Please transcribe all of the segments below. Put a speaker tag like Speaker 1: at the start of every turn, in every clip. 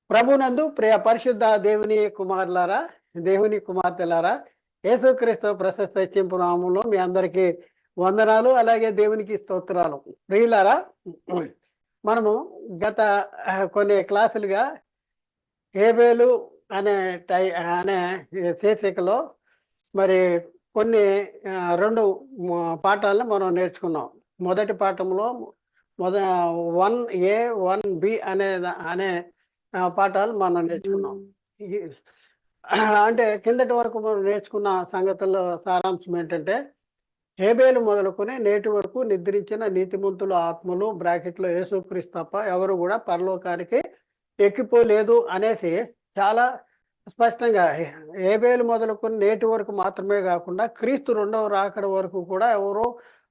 Speaker 1: ప్రభునందు ప్రియ పరిశుద్ధ దేవుని కుమారులారా, దేవుని కుమార్తెలారా, యేసుక్రీస్తు ప్రశస్త హెచ్చింపు నామములో మీ అందరికీ వందనాలు, అలాగే దేవునికి స్తోత్రాలు. ప్రియులారా, మనము గత కొన్ని క్లాసులుగా హేబేలు అనే అనే శీర్షికలో మరి కొన్ని రెండు పాఠాలను మనం నేర్చుకున్నాం. మొదటి పాఠంలో 1A 1B అనే పాఠాలు మనం నేర్చుకున్నాం. అంటే కిందటి వరకు మనం నేర్చుకున్న సంగతుల సారాంశం ఏంటంటే, హేబేలు మొదలుకొని నేటి వరకు నిద్రించిన నీతిమంతుల ఆత్మలు బ్రాకెట్లో యేసుక్రీస్తు తప్ప ఎవరు కూడా పరలోకానికి ఎక్కిపోలేదు అనేసి చాలా స్పష్టంగా హేబేలు మొదలుకొని నేటి వరకు మాత్రమే కాకుండా క్రీస్తు రెండవ రాకడ వరకు కూడా ఎవరో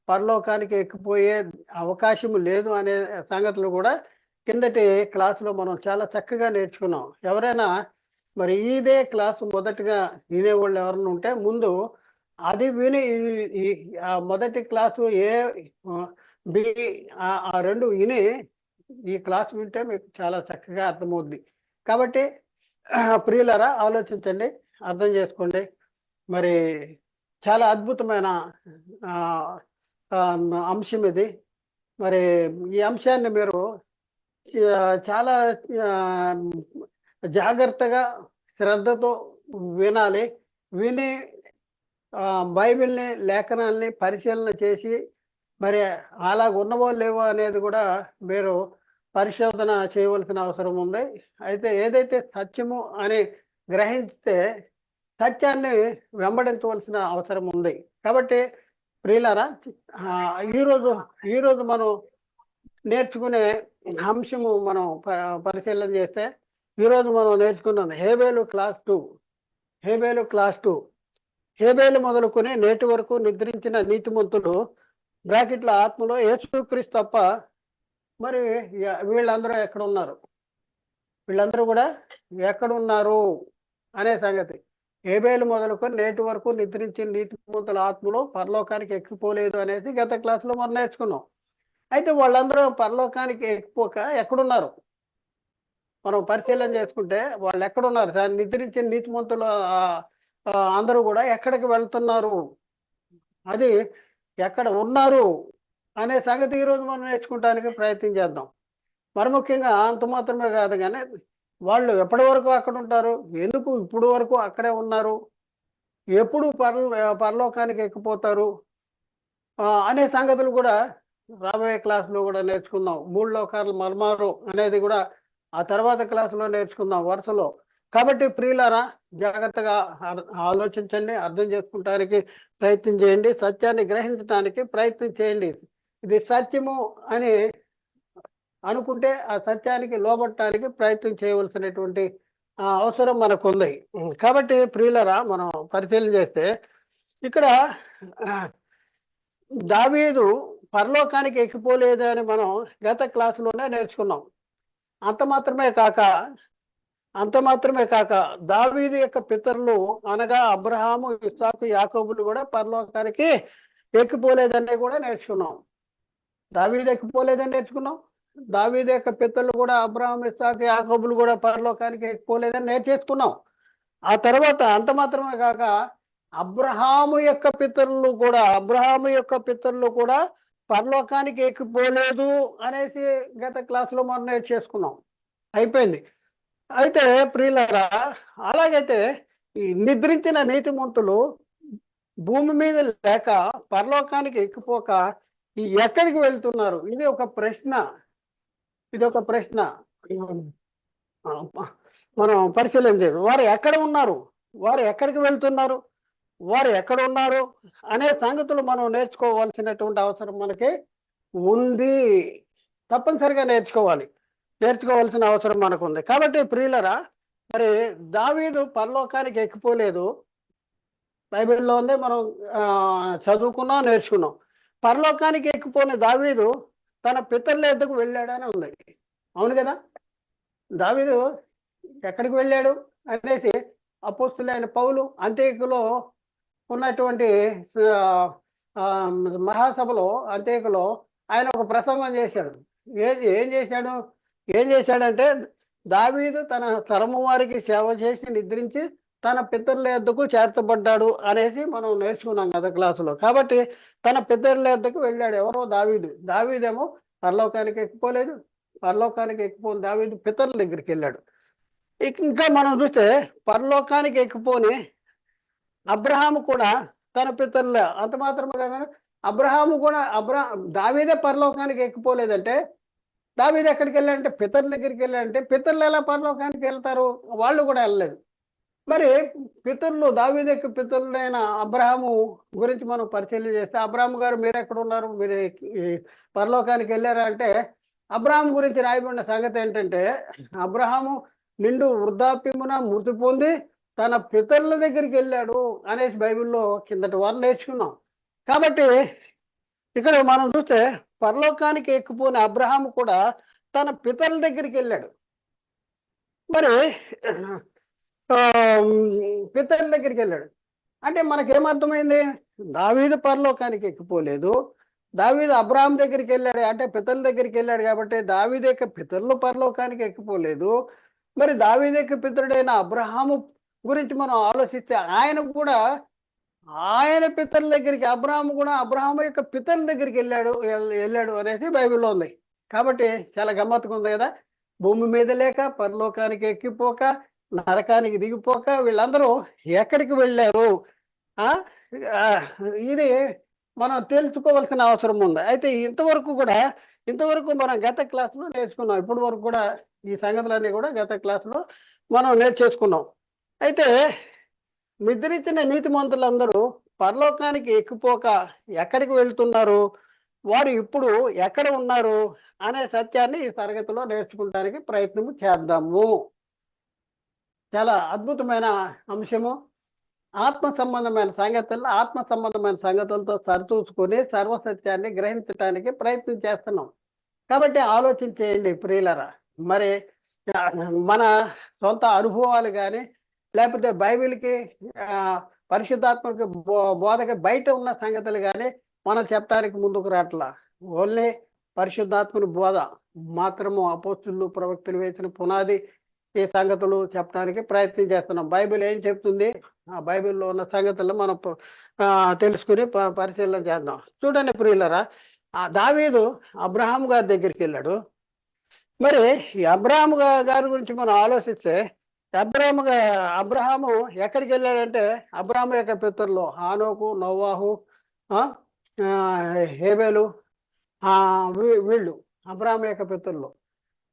Speaker 1: పరలోకానికి ఎక్కిపోయే అవకాశం లేదు అనే సంగతులు కూడా కిందటి క్లాసులో మనం చాలా చక్కగా నేర్చుకున్నాం. ఎవరైనా మరి ఇదే క్లాసు మొదటిగా వినేవాళ్ళు ఎవరైనా ఉంటే ముందు అది విని ఆ మొదటి క్లాసు ఏ బి ఆ రెండు విని ఈ క్లాసు వింటే మీకు చాలా చక్కగా అర్థమవుద్ది. కాబట్టి ప్రియులారా, ఆలోచించండి, అర్థం చేసుకోండి. మరి చాలా అద్భుతమైన అంశం ఇది. మరి ఈ అంశాన్ని మీరు చాలా జాగ్రత్తగా శ్రద్ధతో వినాలి. విని బైబిల్ని లేఖనాల్ని పరిశీలన చేసి మరి అలాగ ఉన్నవో లేవో అనేది కూడా మీరు పరిశోధన చేయవలసిన అవసరం ఉంది. అయితే ఏదైతే సత్యము అని గ్రహిస్తే సత్యాన్ని వెంబడించవలసిన అవసరం ఉంది. కాబట్టి ప్రియులారా, ఈరోజు మనం నేర్చుకునే అంశము మనం పరిశీలన చేస్తే, ఈరోజు మనం నేర్చుకున్నది హేబేలు క్లాస్ 2. హేబేలు మొదలుకొని నేటి వరకు నిద్రించిన నీతిమంతులు బ్రాకెట్ల ఆత్మలో యేసుక్రీస్తు తప్ప మరి వీళ్ళందరూ ఎక్కడ ఉన్నారు, వీళ్ళందరూ కూడా ఎక్కడ ఉన్నారు అనే సంగతి. హేబేలు మొదలుకొని నేటి వరకు నిద్రించిన నీతిమంతుల ఆత్మలో పరలోకానికి ఎక్కిపోలేదు అనేది గత క్లాసులో మనం నేర్చుకున్నాం. అయితే వాళ్ళందరూ పరలోకానికి ఎక్కిపోక ఎక్కడున్నారు మనం పరిశీలన చేసుకుంటే, వాళ్ళు ఎక్కడున్నారు, నిద్రించిన నీతిమంతులు అందరూ కూడా ఎక్కడికి వెళ్తున్నారు, అది ఎక్కడ ఉన్నారు అనే సంగతి ఈరోజు మనం నేర్చుకోవడానికి ప్రయత్నం చేద్దాం. మరి ముఖ్యంగా అంత మాత్రమే కాదు, కానీ వాళ్ళు ఎప్పటి వరకు అక్కడ ఉంటారు, ఎందుకు ఇప్పుడు వరకు అక్కడే ఉన్నారు, ఎప్పుడు పరలోకానికి ఎక్కిపోతారు అనే సంగతులు కూడా రాబోయే క్లాసులో కూడా నేర్చుకుందాం. 3 లోకాల మర్మాలు అనేది కూడా ఆ తర్వాత క్లాసులో నేర్చుకుందాం వరుసలో. కాబట్టి ప్రియులారా, జాగ్రత్తగా ఆలోచించండి, అర్థం చేసుకుంటానికి ప్రయత్నం చేయండి, సత్యాన్ని గ్రహించడానికి ప్రయత్నం చేయండి. ఇది సత్యము అని అనుకుంటే ఆ సత్యానికి లోబట్టడానికి ప్రయత్నం చేయవలసినటువంటి అవసరం మనకు ఉంది. కాబట్టి ప్రియులారా, మనం పరిశీలన చేస్తే ఇక్కడ దావీదు పరలోకానికి ఎక్కిపోలేదు అని మనం గత క్లాసులోనే నేర్చుకున్నాం. అంత మాత్రమే కాక దావీదు యొక్క పితరులు అనగా అబ్రహాము, ఇస్సాకు, యాకోబులు కూడా పరలోకానికి ఎక్కిపోలేదని కూడా నేర్చుకున్నాం. దావీదు ఎక్కిపోలేదని నేర్చుకున్నాం. దావీదు యొక్క పితరులు కూడా అబ్రహాం, ఇస్సాకు, యాకోబులు కూడా పరలోకానికి ఎక్కిపోలేదని నేర్చేసుకున్నాం. ఆ తర్వాత అంత మాత్రమే కాక అబ్రహాము యొక్క పితరులు కూడా పరలోకానికి ఎక్కిపోలేదు అనేసి గత క్లాసులో మనం నేర్చేసుకున్నాం. అయిపోయింది. అయితే ప్రియులారా, అలాగైతే ఈ నిద్రించిన నీతిమంతులు భూమి మీద లేక పరలోకానికి ఎక్కిపోక ఎక్కడికి వెళ్తున్నారు, ఇది ఒక ప్రశ్న మనం పరిశీలన చేయాలి. వారు ఎక్కడ ఉన్నారు, వారు ఎక్కడికి వెళ్తున్నారు, వారు ఎక్కడ ఉన్నారు అనే సంగతులు మనం నేర్చుకోవాల్సినటువంటి అవసరం మనకి ఉంది. తప్పనిసరిగా నేర్చుకోవాల్సిన అవసరం మనకు ఉంది. కాబట్టి ప్రియులరా, మరి దావీదు పరలోకానికి ఎక్కిపోలేదు, బైబిల్లో ఉంది, మనం చదువుకున్నాం, నేర్చుకున్నాం. పరలోకానికి ఎక్కిపోయిన దావీదు తన పితరుల ఎద్దకు వెళ్ళాడని ఉంది. అవును కదా? దావీదు ఎక్కడికి వెళ్ళాడు అనేసి అపోస్తులైన పౌలు అంత్యోక్యలో ఉన్నటువంటి మహాసభలో అంత్యోక్యలో ఆయన ఒక ప్రసంగం చేశాడు. ఏం చేశాడంటే, దావీదు తన తరము వారికి సేవ చేసి నిద్రించి తన పితరుల యొద్దకు చేర్చబడ్డాడు అనేసి మనం నేర్చుకున్నాం కదా క్లాసులో. కాబట్టి తన పితరుల యొద్దకు వెళ్ళాడు. ఎవరో దావీదు. దావీదేమో పరలోకానికి ఎక్కిపోలేదు. పరలోకానికి ఎక్కిపోని దావీదు పితరుల దగ్గరికి వెళ్ళాడు. ఇంకా మనం చూస్తే పరలోకానికి ఎక్కిపోని అబ్రహాము కూడా తన పితరుల అంత మాత్రమే కదా, అబ్రహాము కూడా దావీదే పరలోకానికి ఎక్కిపోలేదంటే దావీదు ఎక్కడికి వెళ్ళాడంటే పితరుల దగ్గరికి వెళ్ళాడంటే పితరులు ఎలా పరలోకానికి వెళ్తారు? వాళ్ళు కూడా వెళ్ళలేదు. మరి పితరులు దావీదు యొక్క పితరులైన అబ్రహాము గురించి మనం పరిశీలన చేస్తే, అబ్రహాము గారు మీరు ఎక్కడ ఉన్నారు, మీరు పరలోకానికి వెళ్ళారా అంటే అబ్రహాం గురించి రాయబడిన సంగతి ఏంటంటే, అబ్రహాము నిండు వృద్ధాప్యమున మృతి పొంది తన పితరుల దగ్గరికి వెళ్ళాడు అనేసి బైబిల్లో కిందటి వారు నేర్చుకున్నాం. కాబట్టి ఇక్కడ మనం చూస్తే పరలోకానికి ఎక్కిపోయిన అబ్రహాము కూడా తన పితరుల దగ్గరికి వెళ్ళాడు. మరి పితరుల దగ్గరికి వెళ్ళాడు అంటే మనకేమర్థమైంది? దావీదు పరలోకానికి ఎక్కిపోలేదు, దావీదు అబ్రహాం దగ్గరికి వెళ్ళాడు అంటే పితరుల దగ్గరికి వెళ్ళాడు. కాబట్టి దావీదు యొక్క పితరులు పరలోకానికి ఎక్కిపోలేదు. మరి దావీదు యొక్క పితరుడైన అబ్రహాము గురించి మనం ఆలోచిస్తే ఆయన కూడా ఆయన పితరుల దగ్గరికి, అబ్రహాము కూడా అబ్రహాము యొక్క పితరుల దగ్గరికి వెళ్ళాడు అనేసి బైబిల్లో ఉంది. కాబట్టి చాలా గమ్మత్తుగా ఉంది కదా. భూమి మీద లేక పరలోకానికి ఎక్కిపోక నరకానికి దిగిపోక వీళ్ళందరూ ఎక్కడికి వెళ్ళారు ఇది మనం తెలుసుకోవాల్సిన అవసరం ఉంది. అయితే ఇంతవరకు మనం గత క్లాసులో నేర్చుకున్నాం. ఇప్పటి వరకు కూడా ఈ సంగతులన్నీ కూడా గత క్లాసులో మనం నేర్చేసుకున్నాం. అయితే నిద్రించిన నీతిమంతులందరూ పరలోకానికి ఎక్కిపోక ఎక్కడికి వెళ్తున్నారు, వారు ఇప్పుడు ఎక్కడ ఉన్నారు అనే సత్యాన్ని ఈ తరగతిలో నేర్చుకోవడానికి ప్రయత్నం చేద్దాము. చాలా అద్భుతమైన అంశము. ఆత్మ సంబంధమైన సంగతులతో సరిచూసుకొని సర్వసత్యాన్ని గ్రహించడానికి ప్రయత్నం చేస్తున్నాం. కాబట్టి ఆలోచించేయండి ప్రియులరా. మరి మన సొంత అనుభవాలు కానీ లేకపోతే బైబిల్కి పరిశుద్ధాత్మకి బోధకి బయట ఉన్న సంగతులు కానీ మనం చెప్పడానికి ముందుకు రావట్లా. ఓన్లీ పరిశుద్ధాత్మని బోధ మాత్రము అపోస్తులు ప్రవక్తలు వేసిన పునాది ఈ సంగతులు చెప్పడానికి ప్రయత్నం చేస్తున్నాం. బైబిల్ ఏం చెప్తుంది, ఆ బైబిల్లో ఉన్న సంగతులను మనం తెలుసుకుని పరిశీలన చేద్దాం. చూడండి ప్రియులరా, దావీదు అబ్రహాం గారి దగ్గరికి వెళ్ళాడు. మరి అబ్రహాం గారి గురించి మనం ఆలోచిస్తే అబ్రహాము ఎక్కడికి వెళ్ళాడంటే అబ్రహాము యొక్క పితరులు హానోకు, నోవాహు, హేబేలు, వీళ్ళు అబ్రహాము యొక్క పితరులు.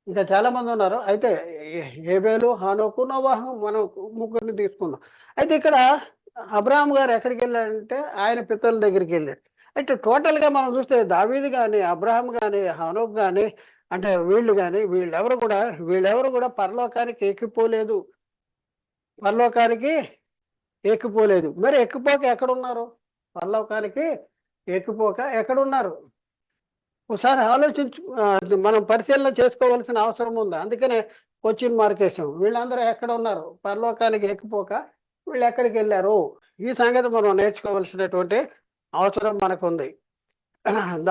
Speaker 1: ఇంకా చాలా మంది ఉన్నారు. అయితే హేబేలు, హానోకు, నోవాహు మనం ముగ్గురిని తీసుకుందాం. అయితే ఇక్కడ అబ్రహాం గారు ఎక్కడికి వెళ్ళాడంటే ఆయన పితరుల దగ్గరికి వెళ్ళాడు. అయితే టోటల్గా మనం చూస్తే దావీదు కానీ అబ్రహాం కానీ హానోకు కానీ అంటే వీళ్ళెవరు కూడా పరలోకానికి ఎక్కిపోలేదు. మరి ఎక్కిపోక ఎక్కడున్నారు? పరలోకానికి ఎక్కిపోక ఎక్కడున్నారు? ఒకసారి మనం పరిశీలన చేసుకోవాల్సిన అవసరం ఉంది. అందుకనే క్వశ్చన్ మార్క్ వేసాం. వీళ్ళందరూ ఎక్కడ ఉన్నారు? పరలోకానికి ఎక్కిపోక వీళ్ళు ఎక్కడికి వెళ్ళారు? ఈ సంగతి మనం నేర్చుకోవాల్సినటువంటి అవసరం మనకుంది.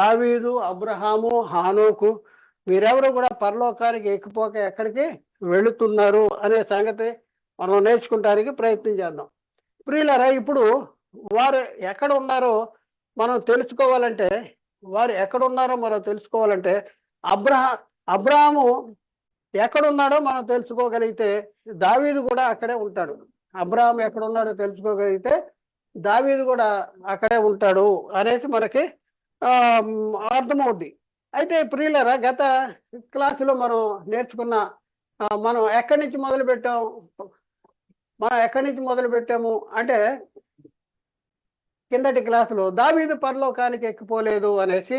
Speaker 1: దావీదు, అబ్రహాము, హానోకు వీరెవరు కూడా పరలోకానికి ఎక్కిపోక ఎక్కడికి వెళుతున్నారు అనే సంగతి మనం నేర్చుకుంటానికి ప్రయత్నం చేద్దాం. ప్రియులరా, ఇప్పుడు వారు ఎక్కడ ఉన్నారో మనం తెలుసుకోవాలంటే అబ్రహాము ఎక్కడున్నాడో మనం తెలుసుకోగలిగితే దావీదు కూడా అక్కడే ఉంటాడు. అబ్రహాం ఎక్కడున్నాడో తెలుసుకోగలిగితే దావీదు కూడా అక్కడే ఉంటాడు అనేసి మనకి అర్థమవుద్ది. అయితే ప్రియులరా, గత క్లాసులో మనం నేర్చుకున్న మనం ఎక్కడి నుంచి మొదలు పెట్టాము అంటే కిందటి క్లాసులో దావీదు పరలోకానికి ఎక్కిపోలేదు అనేసి,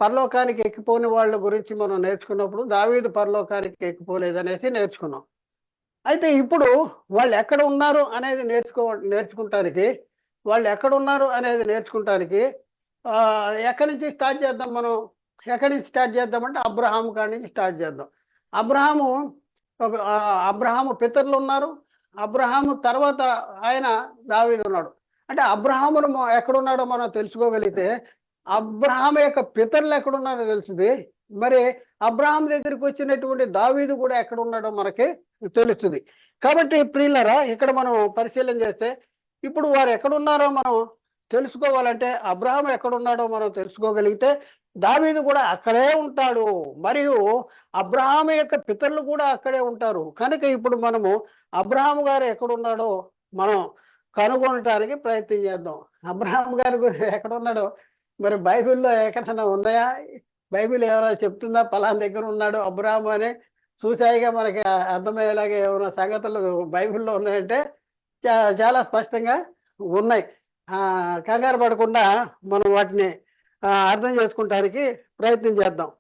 Speaker 1: పరలోకానికి ఎక్కిపోని వాళ్ళ గురించి మనం నేర్చుకున్నప్పుడు దావీదు పరలోకానికి ఎక్కిపోలేదు అనేసి నేర్చుకున్నాం. అయితే ఇప్పుడు వాళ్ళు ఎక్కడ ఉన్నారు అనేది నేర్చుకుంటానికి ఎక్కడి నుంచి స్టార్ట్ చేద్దాం? ఎక్కడి నుంచి స్టార్ట్ చేద్దామంటే అబ్రహాము కాడి నుంచి స్టార్ట్ చేద్దాం. అబ్రహాము పితరులు ఉన్నారు. అబ్రహాము తర్వాత ఆయన దావీదు ఉన్నాడు. అంటే అబ్రహామును ఎక్కడున్నాడో మనం తెలుసుకోగలిగితే అబ్రహాం యొక్క పితరులు ఎక్కడున్నారో తెలుస్తుంది. మరి అబ్రహాం దగ్గరికి వచ్చినటువంటి దావీదు కూడా ఎక్కడ ఉన్నాడో మనకి తెలుస్తుంది. కాబట్టి ప్రియులరా, ఇక్కడ మనం పరిశీలన చేస్తే ఇప్పుడు వారు ఎక్కడున్నారో మనం తెలుసుకోవాలంటే అబ్రహాం ఎక్కడున్నాడో మనం తెలుసుకోగలిగితే దావీదు కూడా అక్కడే ఉంటాడు, మరియు అబ్రహాం యొక్క పితరులు కూడా అక్కడే ఉంటారు. కనుక ఇప్పుడు మనము అబ్రహాం గారు ఎక్కడున్నాడో మనం కనుగొనటానికి ప్రయత్నం చేద్దాం. అబ్రహాం గారు ఎక్కడున్నాడో మరి బైబిల్లో ఎక్కడైనా ఉన్నాయా? బైబిల్ ఏమైనా చెప్తుందా పలానా దగ్గర ఉన్నాడు అబ్రహాం అని? చూసాయిగా మనకి అర్థమయ్యేలాగా ఏమైనా సంగతులు బైబిల్లో ఉన్నాయంటే చాలా స్పష్టంగా ఉన్నాయి. కంగారు పడకుండా మనం వాటిని అర్థం చేసుకుంటానికి ప్రయత్నం చేద్దాం.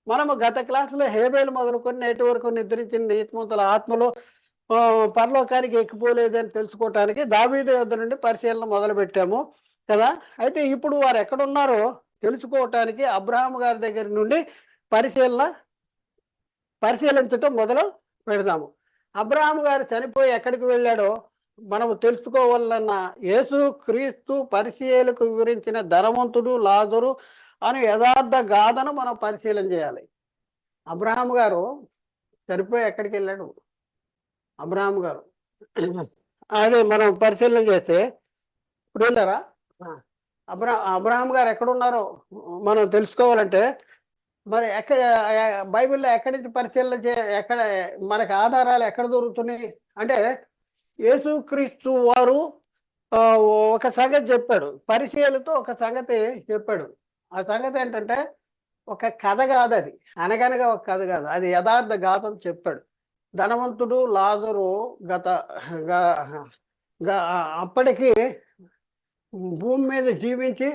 Speaker 1: మనము గత క్లాసులో హేబేలు మొదలుకొని నేటి వరకు నిద్రించిన నీతిమంతుల ఆత్మలో పరలోకానికి ఎక్కిపోలేదని తెలుసుకోవటానికి దావీదు యొద్ద నుండి పరిశీలన మొదలు పెట్టాము కదా. అయితే ఇప్పుడు వారు ఎక్కడున్నారో తెలుసుకోవటానికి అబ్రహాం గారి దగ్గర నుండి పరిశీలించటం మొదలు పెడదాము. అబ్రహాం గారు చనిపోయి ఎక్కడికి వెళ్ళాడో మనము తెలుసుకోవాలన్న యేసు క్రీస్తు పరిచర్యలకు వివరించిన ధనవంతుడు లాజరు అని యథార్థ గాథను మనం పరిశీలన చేయాలి. అబ్రహాం గారు చనిపోయి ఎక్కడికి వెళ్ళాడు? అబ్రహాం గారు అదే మనం పరిశీలన చేస్తే ఇప్పుడు వెళ్ళారా? అబ్రహాం గారు ఎక్కడున్నారో మనం తెలుసుకోవాలంటే మరి బైబిల్లో ఎక్కడి నుంచి పరిశీలన ఎక్కడ మనకి ఆధారాలు ఎక్కడ దొరుకుతున్నాయి అంటే యేసుక్రీస్తు వారు ఒక సంగతి చెప్పాడు, పరిచర్యలతో ఒక సంగతి చెప్పాడు. ఆ సంగతి ఏంటంటే ఒక కథ కాదు, అది అనగనగా ఒక కథ కాదు, అది యథార్థ గాథను చెప్పాడు. ధనవంతుడు లాజరు అప్పటికి భూమి మీద జీవించి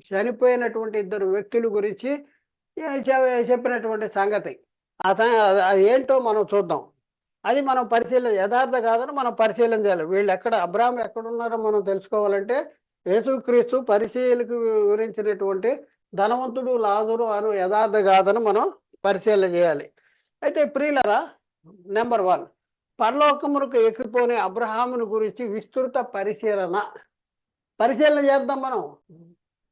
Speaker 1: చనిపోయినటువంటి ఇద్దరు వ్యక్తుల గురించి చెప్పినటువంటి సంగతి. ఏంటో మనం చూద్దాం. అది మనం యథార్థ కాదని మనం పరిశీలన చేయాలి. వీళ్ళు అబ్రహాం ఎక్కడున్నారో మనం తెలుసుకోవాలంటే యేసుక్రీస్తు పరిచర్యలకు వివరించినటువంటి ధనవంతుడు లాజరు అను యథార్థ గాథను మనం పరిశీలన చేయాలి. అయితే ప్రియులరా, నెంబర్ 1, పరలోకమునకు ఎక్కిపోని అబ్రహాముని గురించి విస్తృత పరిశీలన చేద్దాం. మనం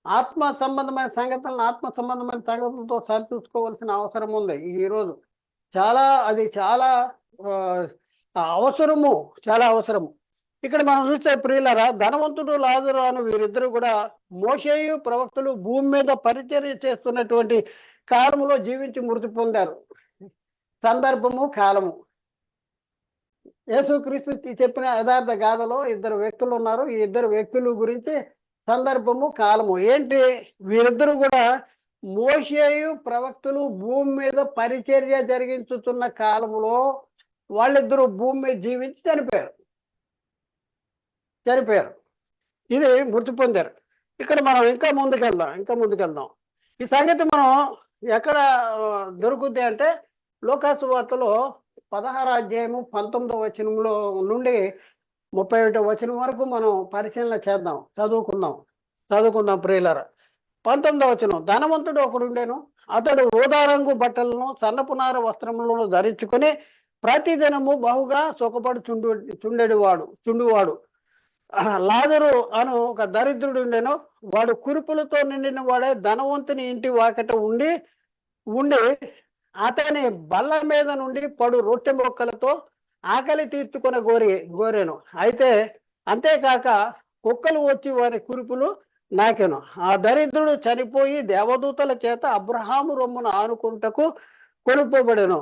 Speaker 1: ఆత్మ సంబంధమైన సంగతులతో సరిచూసుకోవాల్సిన అవసరం ఉంది ఈరోజు. అది చాలా అవసరము. ఇక్కడ మనం చూస్తే ప్రియులరా, ధనవంతుడు లాజరు అని వీరిద్దరు కూడా మోషేయు ప్రవక్తలు భూమి మీద పరిచర్య చేస్తున్నటువంటి కాలములో జీవించి మృతి పొందారు. సందర్భము, కాలము. యేసుక్రీస్తు చెప్పిన యథార్థ గాథలో ఇద్దరు వ్యక్తులు ఉన్నారు. ఈ ఇద్దరు వ్యక్తుల గురించి సందర్భము, కాలము ఏంటి? వీరిద్దరు కూడా మోషేయు ప్రవక్తలు భూమి మీద పరిచర్య జరిగించుతున్న కాలములో వాళ్ళిద్దరూ భూమి మీద జీవించి చనిపోయారు. ఇది మృతి పొందారు. ఇక్కడ మనం ఇంకా ముందుకెళ్దాం. ఈ సంగతి మనం ఎక్కడ దొరుకుద్ది అంటే లోకాసు వార్తలో 16వ అధ్యాయము 19వ వచనంలో నుండి 31వ వచనం వరకు మనం పరిశీలన చేద్దాం, చదువుకుందాం ప్రియులారా. 19వ వచనం, ధనవంతుడు ఒకడుండెను. అతడు ఊదా రంగు బట్టలను సన్నపునార వస్త్రములను ధరించుకొని ప్రతిదినము బహుగా చుండువాడు. లాజరు అను ఒక దరిద్రుడు ఉండెను. వాడు కురుపులతో నిండిన వాడే ధనవంతుని ఇంటి వాకట ఉండి అతని బల్ల మీద నుండి పడు రొట్టె మొక్కలతో ఆకలి తీర్చుకుని గోరెను. అంతేకాక కుక్కలు వచ్చి వారి కురుపులు నాకెను. ఆ దరిద్రుడు చనిపోయి దేవదూతల చేత అబ్రహాము రొమ్మును ఆనుకుంటకు కొనుక్కోబడెను.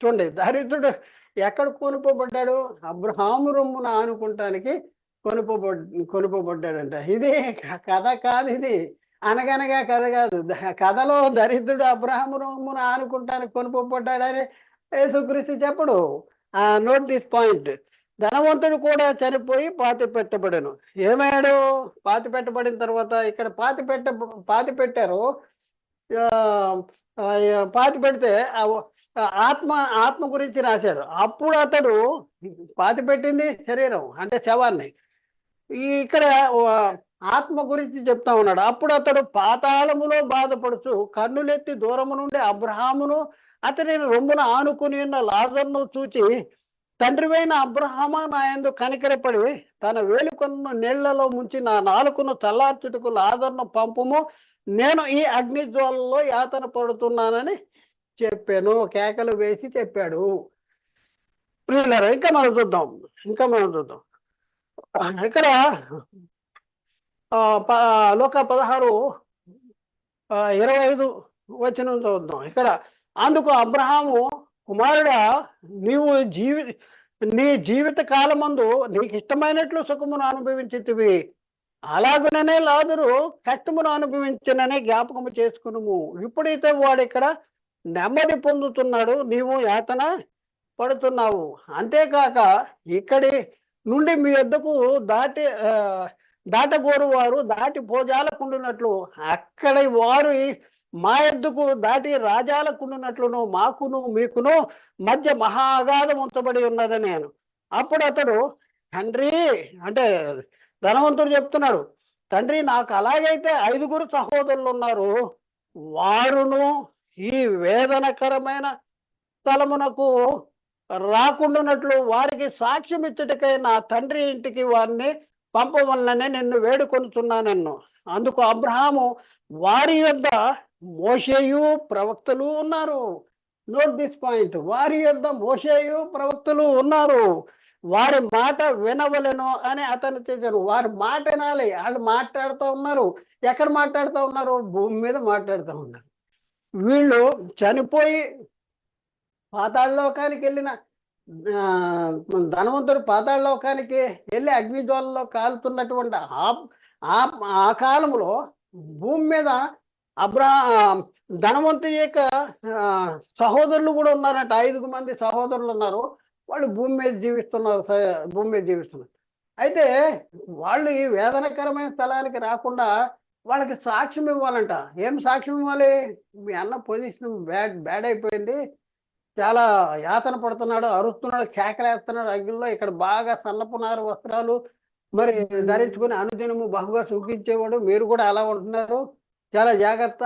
Speaker 1: చూడండి, దరిద్రుడు ఎక్కడ కొనుక్కోబడ్డాడు? అబ్రహాము రొమ్మును ఆనుకుంటానికి కొనుక్కోబడ్డాడంట. ఇది కథ కాదు, ఇది అనగనగా కథ కాదు. కథలో దరిద్రుడు అబ్రహాము రొమ్మును ఆనుకుంటానికి కొనుక్కోబడ్డాడని యేసుక్రీస్తు చెప్పడు. Note this point. ధనవంతుడు కూడా చనిపోయి పాతి పెట్టబడను. ఏమయ్యాడు? పాతి పెట్టబడిన తర్వాత ఇక్కడ పాతి పెట్టారు. పాతి పెడితే ఆత్మ గురించి రాశాడు. అప్పుడు అతడు పాతి పెట్టింది శరీరం అంటే శవాన్ని, ఇక్కడ ఆత్మ గురించి చెప్తా ఉన్నాడు. అప్పుడు అతడు పాతాళములో బాధపడుచు కన్నులెత్తి దూరము నుండి అబ్రహామును అతని రొమ్మున ఆనుకుని ఉన్న లాజరును చూచి, తండ్రివైన అబ్రహామా, నా యందు కనికరపడి తన వేలుకొను నీళ్లలో ముంచి నా నాలుకను చల్లార్చుటకు లాజరును పంపుము, నేను ఈ అగ్ని జ్వాలలో యాతన పడుతున్నానని చెప్పాను, కేకలు వేసి చెప్పాడు. ప్రియులారా, ఇంకా మనం చూద్దాం ఇక్కడ లోక 16 25 వచనం చూద్దాం. ఇక్కడ అందుకు అబ్రహాము, కుమారుడా, నీవు నీ జీవిత కాలమందు నీకు ఇష్టమైనట్లు సుఖమును అనుభవించితివి, అలాగుననే లాజరు కష్టమును అనుభవించిననే జ్ఞాపకము చేసుకునుము. ఇప్పుడైతే వాడు ఇక్కడ నెమ్మది పొందుతున్నాడు, నీవు యాతన పడుతున్నావు. అంతేకాక ఇక్కడి నుండి మీ యొద్దకు దాటగోరు వారు దాటి భోజాలకుండునట్లు, అక్కడి వారు మా యొద్దకు దాటి రాజాలకుండునట్లును మాకును మీకును మధ్య మహాగాధం ఉంచబడి ఉన్నదని నేను. అప్పుడు అతడు, తండ్రి, అంటే ధనవంతుడు చెప్తున్నాడు, తండ్రి, నాకు అలాగైతే 5 సహోదరులు ఉన్నారు, వారును ఈ వేదనకరమైన స్థలమునకు రాకుండానట్లు వారికి సాక్ష్యం ఇచ్చుటకై నా తండ్రి ఇంటికి వారిని పంపవలననే నిన్ను వేడుకొనుచున్నానన్ను. అందుకు అబ్రహాము, వారి యొద్ద మోషేయు ప్రవక్తలు ఉన్నారు. నోట్ దిస్ పాయింట్, వారి యొద్ద మోషేయు ప్రవక్తలు ఉన్నారు, వారి మాట వినవలెను అని అతను చేశారు. వారి మాట వినాలి. వాళ్ళు మాట్లాడుతూ ఉన్నారు. ఎక్కడ మాట్లాడుతూ ఉన్నారు? భూమి మీద మాట్లాడుతూ ఉన్నారు. వీళ్ళు చనిపోయి పాతాళలోకానికి వెళ్ళిన ధనవంతుడు పాతాళలోకానికి వెళ్ళి అగ్నిజ్వాలలో కాలుతున్నటువంటి ఆ కాలంలో భూమి మీద ధనవంతుడి యొక్క సహోదరులు కూడా ఉన్నారంట. 5 మంది సహోదరులు ఉన్నారు. వాళ్ళు భూమి మీద జీవిస్తున్నారు. అయితే వాళ్ళు ఈ వేదనకరమైన స్థలానికి రాకుండా వాళ్ళకి సాక్ష్యం ఇవ్వాలంట. ఏం సాక్ష్యం ఇవ్వాలి? మీ అన్న పొజిషన్ బ్యాడ్ అయిపోయింది, చాలా యాతన పడుతున్నాడు, అరుస్తున్నాడు, కేకలేస్తున్నాడు అగ్నిలో, ఇక్కడ బాగా సన్నపునారు వస్త్రాలు మరి ధరించుకుని అనుదినము బహుగా సుఖించేవాడు, మీరు కూడా అలా ఉంటున్నారు, చాలా జాగ్రత్త,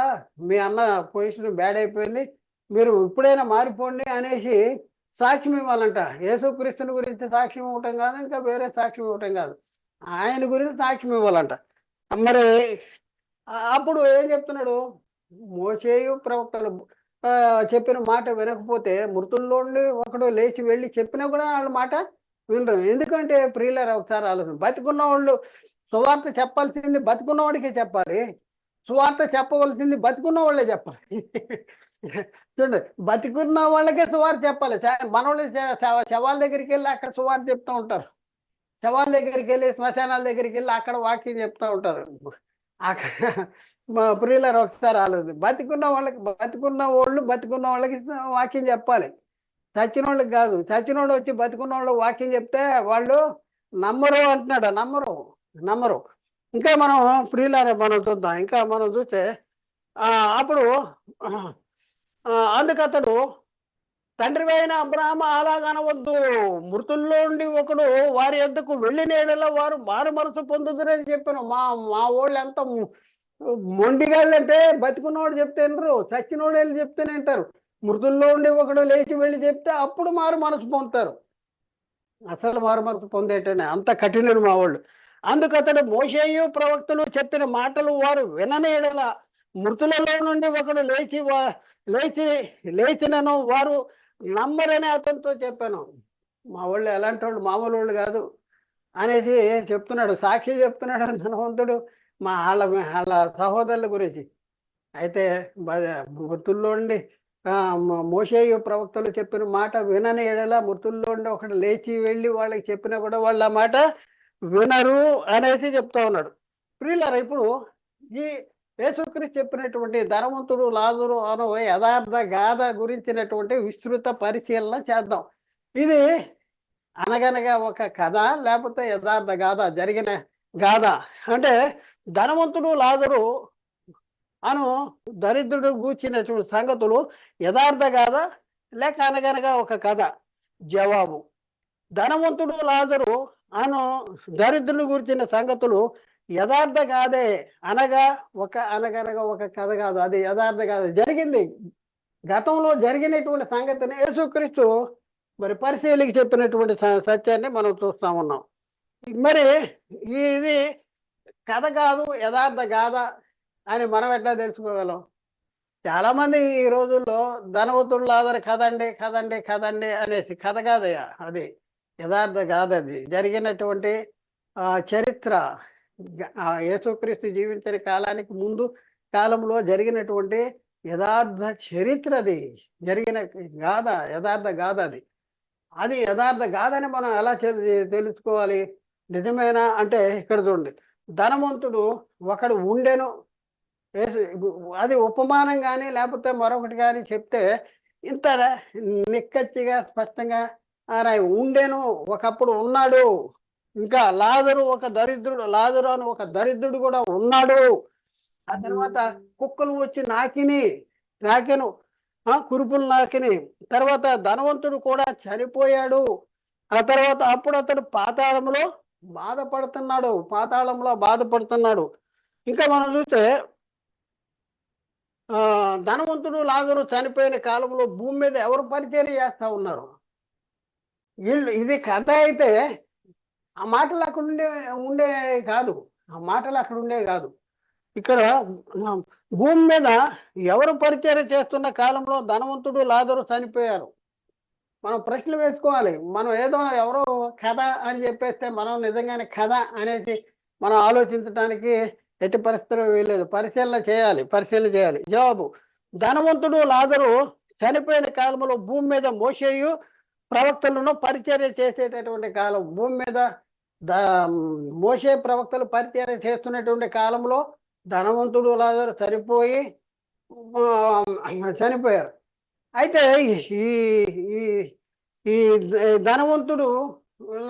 Speaker 1: మీ అన్న పొజిషన్ బ్యాడ్ అయిపోయింది, మీరు ఇప్పుడైనా మారిపోండి అనేసి సాక్ష్యం ఇవ్వాలంట. యేసుక్రీస్తుని గురించి సాక్ష్యం ఇవ్వటం కాదు, ఇంకా వేరే సాక్ష్యం ఇవ్వటం కాదు, ఆయన గురించి సాక్ష్యం ఇవ్వాలంట. మరి అప్పుడు ఏం చెప్తున్నాడు? మోషేయు ప్రవక్తలు చెప్పిన మాట వినకపోతే మృతుల్లోండి ఒకడు లేచి వెళ్ళి చెప్పినా కూడా వాళ్ళ మాట వినరు. ఎందుకంటే ప్రియులారా, ఒకసారి ఆలోచన, బతికున్న వాళ్ళు సువార్త చెప్పాల్సింది బతికున్నవాడికే చెప్పాలి, సువార్త చెప్పవలసింది బతికున్న వాళ్ళే చెప్పాలి. చూడండి, బతికున్న వాళ్ళకే సువార్త చెప్పాలి. మనోళ్ళు శవాల దగ్గరికి వెళ్ళి అక్కడ సువార్త చెప్తూ ఉంటారు, శవాల దగ్గరికి వెళ్ళి శ్మశానాల దగ్గరికి వెళ్ళి అక్కడ వాక్యం చెప్తూ ఉంటారు. మా ప్రియులారు, ఒకసారి ఆలోచన, బతికున్న వాళ్ళకి వాక్యం చెప్పాలి, చచ్చిన వాళ్ళకి కాదు. చచ్చినోడు వచ్చి బతికున్న వాళ్ళు వాక్యం చెప్తే వాళ్ళు నమ్మరు అంటున్నాడు. నమ్మరు. ఇంకా మనం ప్రియులారా మనం చూద్దాం. ఇంకా మనం చూస్తే అప్పుడు అందుకతడు, తండ్రి అయిన అబ్రహాము అలాగనవద్దు, మృతుల్లో ఉండి ఒకడు వారి యొద్దకు వెళ్ళిన యెడల వారు మారు మనసు పొందుదురని చెప్పాను. మా వాళ్ళు ఎంత మొండిగాళ్ళు అంటే, బతికున్నవాడు చెప్తేనరు, చచ్చినోడు వెళ్ళి చెప్తేనే అంటారు. మృతుల్లో ఉండి ఒకడు లేచి వెళ్ళి చెప్తే అప్పుడు మారు మనసు పొందుతారు. అసలు మారు మనసు పొందేటనే అంత కఠినుడు మా వాళ్ళు. అందుకతడు, మోషేయు ప్రవక్తలు చెప్పిన మాటలు వారు వినని యెడల మృతులలో నుండి ఒకడు లేచినను వారు నమ్మరని అతనితో చెప్పాను. మా వాళ్ళు ఎలాంటి వాళ్ళు, మామూలు వాళ్ళు కాదు అనేసి చెప్తున్నాడు, సాక్షి చెప్తున్నాడు ధనవంతుడు వాళ్ళ సహోదరుల గురించి. అయితే మృతుల్లో ఉండి మోషేయు ప్రవక్తలు చెప్పిన మాట వినని యెడల మృతుల్లో ఉండి ఒకడు లేచి వెళ్ళి వాళ్ళకి చెప్పినా కూడా వాళ్ళ మాట వినరు అనేసి చెప్తా ఉన్నాడు. ప్రియులారా, ఇప్పుడు ఈ యేసుక్రీస్తు చెప్పినటువంటి ధనవంతుడు లాజరు అను యథార్థ గాథ గురించినటువంటి విస్తృత పరిశీలన చేద్దాం. ఇది అనగనగా ఒక కథ, లేకపోతే యథార్థ గాథ, జరిగిన గాథ? అంటే ధనవంతుడు లాజరు అను దరిద్రుడు గూర్చినటువంటి సంగతులు యథార్థ గాథ లేక అనగనగా ఒక కథ? జవాబు, ధనవంతుడు లాజరు అను దరిద్రుడు గురించిన సంగతులు యథార్థ గాథే, అనగనగా ఒక కథ కాదు, అది యథార్థ గాథ, జరిగింది, గతంలో జరిగినటువంటి సంగతిని యేసుక్రీస్తు మరి పరిశీలికి చెప్పినటువంటి సత్యాన్ని మనం చూస్తా ఉన్నాం. మరి ఇది కథ కాదు, యథార్థ గాథ అని మనం ఎట్లా తెలుసుకోగలం? చాలా మంది ఈ రోజుల్లో ధనవంతుడు లాదరు కదండి కదండి కదండి అనేసి, కథ కాదయ్యా అది, యథార్థ కాదు, అది జరిగినటువంటి చరిత్ర. యేసుక్రీస్తు జీవించిన కాలానికి ముందు కాలంలో జరిగినటువంటి యథార్థ చరిత్ర, అది జరిగిన గాథ, యథార్థ గాథ అది. అది యథార్థ గాథని మనం ఎలా తెలుసుకోవాలి? నిజమేనా అంటే ఇక్కడ చూడండి, ధనవంతుడు ఒకడు ఉండెను. అది ఉపమానం కానీ లేకపోతే మరొకటి కానీ చెప్తే ఇంత నిక్కచ్చిగా స్పష్టంగా ఉండెను, ఒకప్పుడు ఉన్నాడు, ఇంకా లాజరు ఒక దరిద్రుడు, లాజరు అని ఒక దరిద్రుడు కూడా ఉన్నాడు. ఆ తర్వాత కుక్కలు వచ్చి నాకెను కురుపులు నాకిని. తర్వాత ధనవంతుడు కూడా చనిపోయాడు. ఆ తర్వాత అప్పుడు అతడు పాతాళంలో బాధపడుతున్నాడు. ఇంకా మనం చూస్తే ధనవంతుడు లాజరు చనిపోయిన కాలంలో భూమి మీద ఎవరు పరిచయం చేస్తా ఉన్నారు? వీళ్ళు. ఇది కథ అయితే ఆ మాటలు అక్కడ ఉండే కాదు, ఆ మాటలు అక్కడ ఉండే కాదు. ఇక్కడ భూమి మీద ఎవరు పరిచయం చేస్తున్న కాలంలో ధనవంతుడు లాజరు చనిపోయారు. మనం ప్రశ్నలు వేసుకోవాలి. మనం ఏదో ఎవరో కథ అని చెప్పేస్తే మనం నిజంగానే కథ అనేసి మనం ఆలోచించడానికి ఎట్టి పరిస్థితుల్లో వీల్లేదు. పరిశీలన చేయాలి. జవాబు: ధనవంతుడు లాజరు చనిపోయిన కాలంలో భూమి మీద మోషేయు ప్రవక్తలను పరిచర్య చేసేటటువంటి కాలం. భూమి మీద మోషే ప్రవక్తలు పరిచర్య చేస్తున్నటువంటి కాలంలో ధనవంతుడు లాజరు చనిపోయారు. అయితే ఈ ధనవంతుడు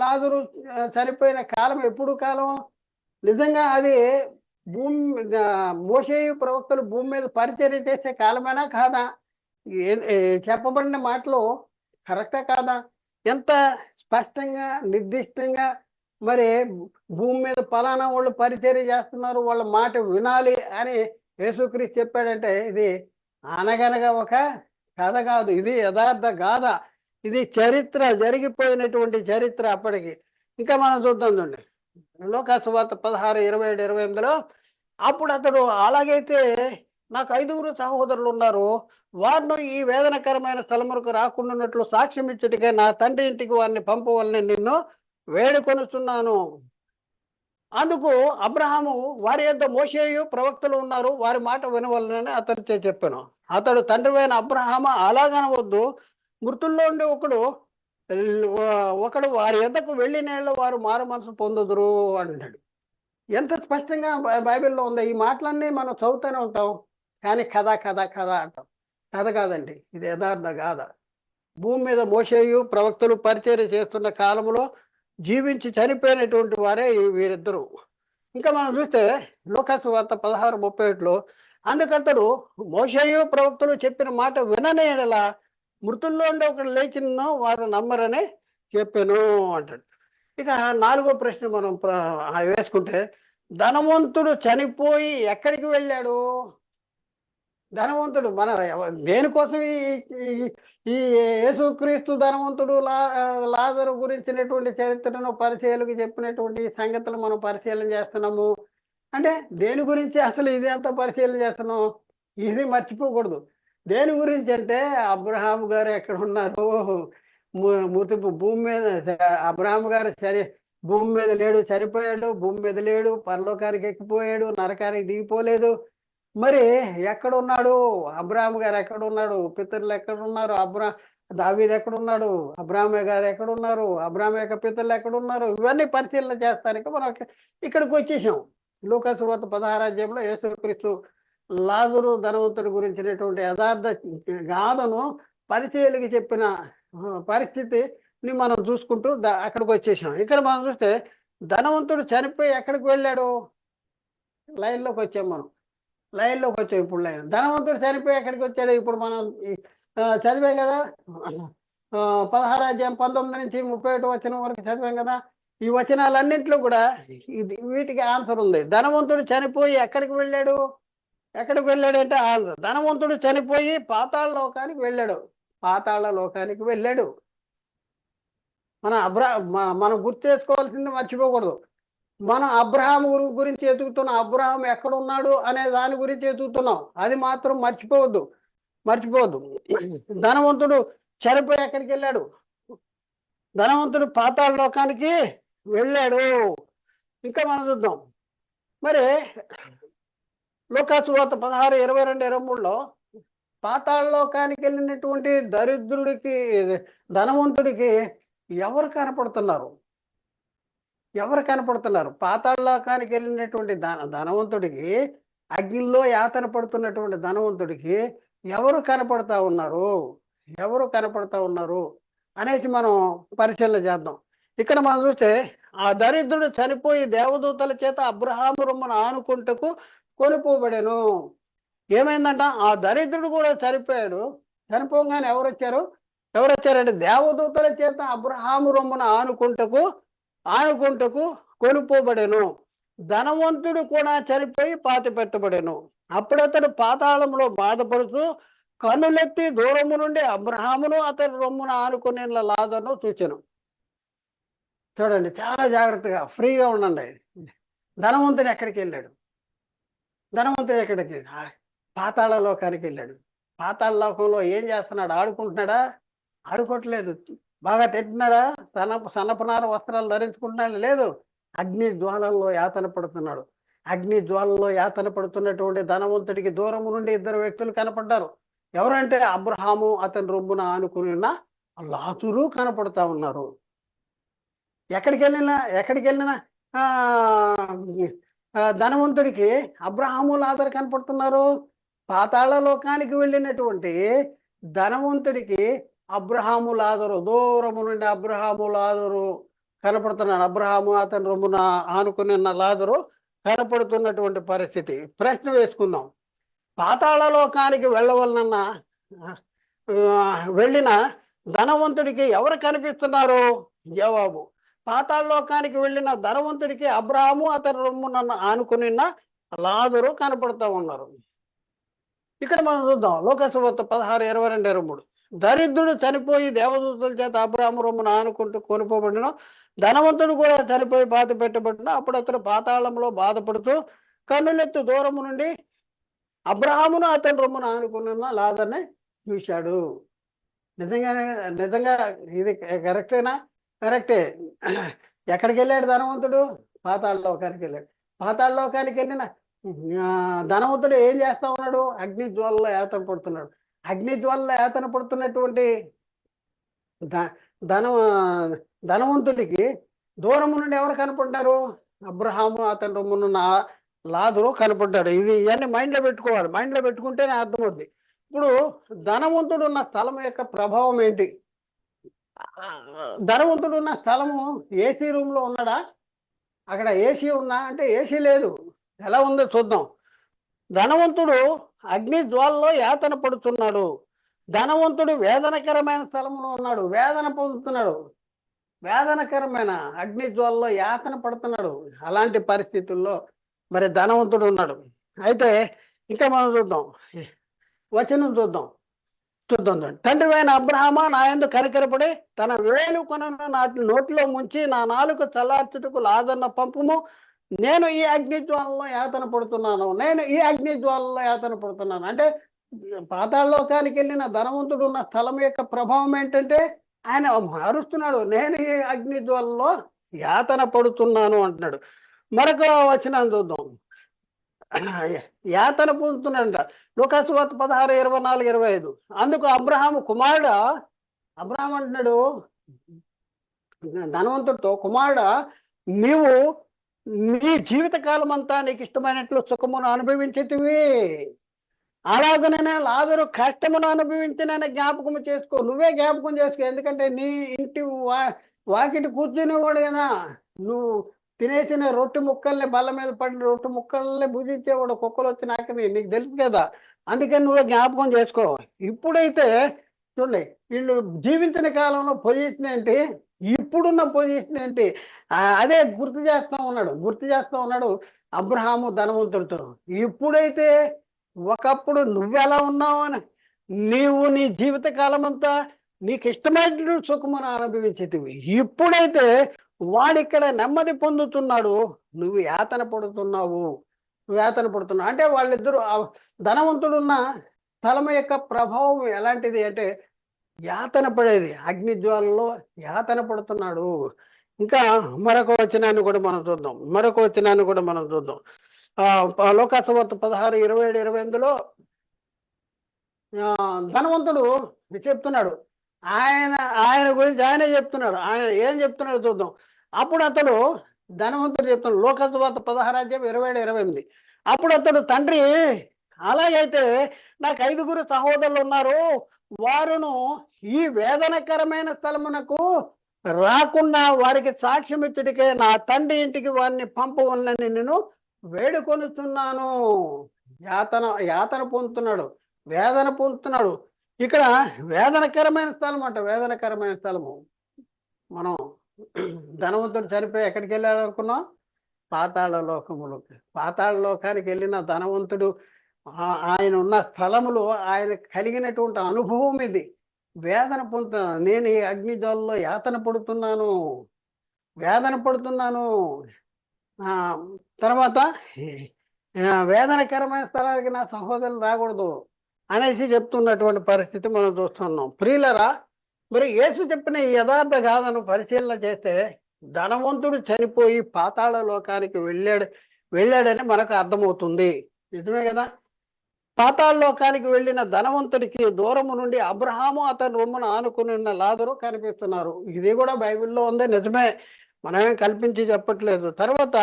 Speaker 1: లాజరు చనిపోయిన కాలం ఎప్పుడు కాలం? నిజంగా అది మోషేయు ప్రవక్తలు భూమి మీద పరిచర్య చేసే కాలమేనా కాదా? చెప్పబడిన మాటలు కరెక్టా కాదా? ఎంత స్పష్టంగా నిర్దిష్టంగా మరి భూమి మీద ఫలానా వాళ్ళు పరిచర్య చేస్తున్నారు, వాళ్ళ మాట వినాలి అని యేసుక్రీస్తు చెప్పాడంటే ఇది అనగనగా ఒక కథ కాదు, ఇది యథార్థ గాథ. ఇది చరిత్ర, జరిగిపోయినటువంటి చరిత్ర అప్పటికి. ఇంకా మనం చూద్దాం చూడండి, లోకాసు వార్త 16, 27, 28లో అప్పుడు అతడు, అలాగైతే నాకు 5 సహోదరులు ఉన్నారు, వారిని ఈ వేదనకరమైన స్థలములకు రాకుండాన్నట్లు సాక్ష్యం ఇచ్చుటికే నా తండ్రి ఇంటికి వారిని పంపవలని నిన్ను వేడుకొనుచున్నాను. అందుకు అబ్రహాము, వారి యొద్ద మోషేయు ప్రవక్తలు ఉన్నారు, వారి మాట వినవలనని అతడితో చెప్పాను. అతడు, తండ్రివైన అబ్రహామ, అలాగనవద్దు, మృతుల్లో ఉండి ఒకడు వారి యొద్దకు వెళ్ళినేళ్ళు వారు మారు మనసు పొందుదురు అంటాడు. ఎంత స్పష్టంగా బైబిల్లో ఉందో. ఈ మాటలన్నీ మనం చదువుతూనే ఉంటాం, కానీ కథ అంటాం. కథ కాదండి, ఇది యథార్థ గాథ. భూమి మీద మోషేయు ప్రవక్తలు పరిచర్య చేస్తున్న కాలంలో జీవించి చనిపోయినటువంటి వారే వీరిద్దరు. ఇంకా మనం చూస్తే లోకాసు వార్త 16:31లో అందుకంతడు, మోషేయు ప్రవక్తలు చెప్పిన మాట విననేలా మృతుల్లో ఉండి ఒకడు లేచిన వారు నమ్మరని చెప్పాను అంటాడు. ఇక 4వ ప్రశ్న మనం వేసుకుంటే, ధనవంతుడు చనిపోయి ఎక్కడికి వెళ్ళాడు? ధనవంతుడు దేనికోసం ఈ యేసుక్రీస్తు ధనవంతుడు లాజరు గురించినటువంటి చరిత్రను పరిచయాలకు చెప్పినటువంటి సంగతులు మనం పరిశీలన చేస్తున్నాము అంటే దేని గురించి? అసలు ఇది అంతా పరిశీలన చేస్తున్నాం, ఇది మర్చిపోకూడదు. దేని గురించి అంటే అబ్రహాం గారు ఎక్కడ ఉన్నారు? ముతుపు భూమి మీద. అబ్రహాం గారు భూమి మీద లేడు, చనిపోయాడు. భూమి మీద లేడు, పరలోకానికి ఎక్కిపోయాడు, నరకానికి దిగిపోలేదు. మరి ఎక్కడున్నాడు అబ్రాహ్మ గారు? ఎక్కడున్నాడు? పితరులు ఎక్కడున్నారు? దావీదు ఎక్కడున్నాడు? అబ్రాహ్మ గారు ఎక్కడున్నారు? అబ్రాహ్మ యొక్క పితరులు ఎక్కడున్నారు? ఇవన్నీ పరిశీలన చేస్తానికి మనం ఇక్కడికి వచ్చేసాం. లూకాసు వార్త 16 యేసుక్రీస్తు లాజరు ధనవంతుడి గురించినటువంటి యథార్థ గాథను పరిచయాలకి చెప్పిన పరిస్థితిని మనం చూసుకుంటూ అక్కడికి వచ్చేసాం. ఇక్కడ మనం చూస్తే ధనవంతుడు చనిపోయి ఎక్కడికి వెళ్ళాడు? లైన్లోకి వచ్చాం మనం. ఇప్పుడు ధనవంతుడు చనిపోయి ఎక్కడికి వచ్చాడు? ఇప్పుడు మనం చదివాం కదా, 16 19 నుంచి 31 వచనం వరకు చదివాం కదా. ఈ వచనాలన్నింటిలో కూడా వీటికి ఆన్సర్ ఉంది. ధనవంతుడు చనిపోయి ఎక్కడికి వెళ్ళాడు? అంటే ఆన్సర్, ధనవంతుడు చనిపోయి పాతాళ లోకానికి వెళ్ళాడు. మనం గుర్తు చేసుకోవాల్సింది మర్చిపోకూడదు. మనం అబ్రహాం గురించి ఎదుగుతున్నాం. అబ్రహాం ఎక్కడున్నాడు అనే దాని గురించి ఎదుగుతున్నాం. అది మాత్రం మర్చిపోవద్దు. ధనవంతుడు చనిపోయి ఎక్కడికి వెళ్ళాడు? ధనవంతుడు పాతాళ లోకానికి వెళ్ళాడు. ఇంకా మనం చూద్దాం. మరి లూకాసు వార్త 16, 22, 23లో పాతాళ లోకానికి వెళ్ళినటువంటి దరిద్రుడికి, ధనవంతుడికి ఎవరు కనపడుతున్నారు? పాతాళ లోకానికి వెళ్ళినటువంటి ధనవంతుడికి, అగ్నిలో యాతన పడుతున్నటువంటి ధనవంతుడికి ఎవరు కనపడతా ఉన్నారు అనేసి మనం పరిశీలన చేద్దాం. ఇక్కడ మనం చూస్తే ఆ దరిద్రుడు చనిపోయి దేవదూతల చేత అబ్రహాము రొమ్మున ఆనుకుంటకు కొనుపోబడెను. ఏమైందంట? ఆ దరిద్రుడు కూడా చనిపోయాడు. చనిపోగానే ఎవరొచ్చారంటే దేవదూతల చేత అబ్రహాము రొమ్మున ఆనుకుంటకు కొనుపోబడెను. ధనవంతుడు కూడా చనిపోయి పాతి పెట్టబడెను. అప్పుడతడు పాతాళంలో బాధపడుతూ కన్నులెత్తి దూరము నుండి అబ్రహామును అతని రొమ్మున ఆనుకుని లాజరును చూచెను. చూడండి, చాలా జాగ్రత్తగా ఫ్రీగా ఉండండి. ధనవంతుడు ఎక్కడికి వెళ్ళాడు? పాతాళ లోకానికి వెళ్ళాడు. పాతాళ లోకంలో ఏం చేస్తున్నాడు? ఆడుకుంటున్నాడా? ఆడుకోవట్లేదు. బాగా తింటున్నాడా? సన్నపనార వస్త్రాలు ధరించుకుంటున్నాడు? లేదు. అగ్ని జ్వాలల్లో యాతన పడుతున్నాడు. అగ్ని జ్వాలలో యాతన పడుతున్నటువంటి ధనవంతుడికి దూరము నుండి ఇద్దరు వ్యక్తులు కనపడ్డారు. ఎవరంటే అబ్రహాము అతని రొమ్మున ఆనుకుని లాజరు కనపడతా ఉన్నారు. ఎక్కడికి వెళ్ళినా ధనవంతుడికి అబ్రహాము లాజరు కనపడుతున్నారు. పాతాళ లోకానికి వెళ్ళినటువంటి ధనవంతుడికి అబ్రహాము లాజరు, దూరము నుండి అబ్రహాము లాజరు కనపడుతున్నాడు. అబ్రహాము అతని రొమ్మున ఆనుకుని లాజరు కనపడుతున్నటువంటి పరిస్థితి. ప్రశ్న వేసుకుందాం. పాతాళ లోకానికి వెళ్ళిన ధనవంతుడికి ఎవరు కనిపిస్తున్నారు? జవాబు, పాతాళ లోకానికి వెళ్ళిన ధనవంతుడికి అబ్రహాము అతని రొమ్మున ఆనుకుని లాజరు కనపడుతూ ఉన్నారు. ఇక్కడ మనం చూద్దాం. లూకాసు వార్త 16, 22, 23. దరిద్రుడు చనిపోయి దేవదూతల చేత అబ్రహాము రొమ్మున ఆనుకుంటూ కొనుపోబడిన, ధనవంతుడు కూడా చనిపోయి పాతి పెట్టబడిన. అప్పుడు అతను పాతాళంలో బాధపడుతూ కన్నులెత్తు దూరము నుండి అబ్రహామును అతని రొమ్మున ఆనుకున్న లాజరుని చూశాడు. నిజంగా ఇది కరెక్టేనా? కరెక్టే. ఎక్కడికి వెళ్ళాడు ధనవంతుడు? పాతాళ లోకానికి వెళ్ళాడు. పాతాళ లోకానికి వెళ్ళిన ధనవంతుడు ఏం చేస్తా ఉన్నాడు? అగ్ని జ్వాలలో యాతన పడుతున్నాడు. అగ్ని జ్వాలలో యాతన పడుతున్నటువంటి ధనవంతుడికి దూరము నుండి ఎవరు కనపడ్డారు? అబ్రహాము అతని రొమ్మున లాజరు కనపడ్డాడు. ఇవన్నీ మైండ్లో పెట్టుకోవాలి. మైండ్లో పెట్టుకుంటేనే అర్థమవుద్ది. ఇప్పుడు ధనవంతుడు ఉన్న స్థలం యొక్క ప్రభావం ఏంటి? ధనవంతుడు ఉన్న స్థలము ఏసీ రూమ్లో ఉన్నాడా? అక్కడ ఏసీ ఉందా అంటే ఏసీ లేదు. ఎలా ఉందో చూద్దాం. ధనవంతుడు అగ్ని జ్వాలలో యాతన పడుతున్నాడు. ధనవంతుడు వేదనకరమైన స్థలంలో ఉన్నాడు. వేదన పొందుతున్నాడు. వేదనకరమైన అగ్ని జ్వాలలో యాతన పడుతున్నాడు. అలాంటి పరిస్థితుల్లో మరి ధనవంతుడు ఉన్నాడు. అయితే ఇంకా మనం వచనం చూద్దాం. తండ్రి అయిన అబ్రహామా, నా యందు కనికరపడి తన వేలు కొనను నాటి నోటిలో ముంచి నా నాలుక చల్లార్చుటకు లాజరును పంపుము. నేను ఈ అగ్ని జ్వాలలో యాతన పడుతున్నాను. అంటే పాతాళ లోకానికి వెళ్ళిన ధనవంతుడు ఉన్న స్థలం యొక్క ప్రభావం ఏంటంటే ఆయన మారుస్తున్నాడు. నేను ఈ అగ్ని జ్వాలలో యాతన పడుతున్నాను అంటున్నాడు. మరొక వచనం చూద్దాం. యాతన పొందుతున్నాడంట. లూకాసు వార్త 16, 24, 25. అందుకు అబ్రహాము అంటున్నాడు ధనవంతుడితో, కుమారుడా, నీవు నీ జీవితకాలం అంతా నీకు ఇష్టమైనట్లు సుఖమును అనుభవించేటివి, అలాగనే లాజరు కష్టమును అనుభవించినని జ్ఞాపకం చేసుకో. నువ్వే జ్ఞాపకం చేసుకో. ఎందుకంటే నీ ఇంటి వాకిటి కూర్చునేవాడు కదా. నువ్వు తినేసిన రొట్టె ముక్కల్ని, బల్ల మీద పడిన రొట్టె ముక్కల్ని భుజించేవాడు. కుక్కలు వచ్చి నాకని నీకు తెలుసు కదా. అందుకని నువ్వే జ్ఞాపకం చేసుకో. ఇప్పుడైతే చూడండి, వీళ్ళు జీవించిన కాలంలో పొజిషన్ ఏంటి, ఇప్పుడున్న పొజిషన్ ఏంటి, అదే గుర్తు చేస్తా ఉన్నాడు అబ్రహాము ధనవంతుడితో. ఇప్పుడైతే ఒకప్పుడు నువ్వెలా ఉన్నావు అని, నీవు నీ జీవిత కాలం అంతా నీకు ఇష్టమైన సుఖమును అనుభవించేటివి. ఇప్పుడైతే వాడిక్కడ నెమ్మది పొందుతున్నాడు. నువ్వు యాతన పడుతున్నావు, నువ్వు యాతన పడుతున్నావు. అంటే వాళ్ళిద్దరూ ధనవంతుడున్న స్థలం యొక్క ప్రభావం ఎలాంటిది అంటే యాతన పడేది, అగ్నిజ్వాలలో యాతన పడుతున్నాడు. ఇంకా మరొక వచనాన్ని కూడా మనం చూద్దాం. లోకాసువార్త 16:27-28లో ధనవంతుడు చెప్తున్నాడు, ఆయన గురించి ఆయనే చెప్తున్నాడు. ఆయన ఏం చెప్తున్నాడు చూద్దాం. అప్పుడు అతడు ధనవంతుడు చెప్తున్నాడు, లోకాసువార్త 16:27-28. అప్పుడు అతడు, తండ్రి అలాగైతే నాకు 5 సహోదరులు ఉన్నారు, వారును ఈ వేదనకరమైన స్థలమునకు రాకుండా వారికి సాక్ష్యం ఇచ్చుడికే నా తండ్రి ఇంటికి వారిని పంపవలనని నేను వేడుకొనుచున్నాను. యాతన పొందుతున్నాడు, వేదన పొందుతున్నాడు. ఇక్కడ వేదనకరమైన స్థలము. మనం ధనవంతుడు చనిపోయి ఎక్కడికి వెళ్ళాడు అనుకున్నాం? పాతాళ లోకానికి వెళ్ళిన ధనవంతుడు ఆయన ఉన్న స్థలములో ఆయన కలిగినటువంటి అనుభవం ఇది. వేదన పొందుతున్నాను, నేను ఈ అగ్నిజ్వాలలో యాతన పడుతున్నాను. తర్వాత వేదనకరమైన స్థలానికి నా సహోదరులు రాకూడదు అనేసి చెప్తున్నటువంటి పరిస్థితి మనం చూస్తున్నాం. ప్రియులరా, మరి యేసు చెప్పిన ఈ యథార్థ గాథను పరిశీలన చేస్తే ధనవంతుడు చనిపోయి పాతాళ లోకానికి వెళ్ళాడని మనకు అర్థమవుతుంది. నిజమే కదా? పాతాళ లోకానికి వెళ్ళిన ధనవంతుడికి దూరము నుండి అబ్రహాము అతని రొమ్మును ఆనుకుని ఉన్న లాజరు కనిపిస్తున్నారు. ఇది కూడా బైబిల్లో ఉంది, నిజమే, మనమేం కల్పించి చెప్పట్లేదు. తర్వాత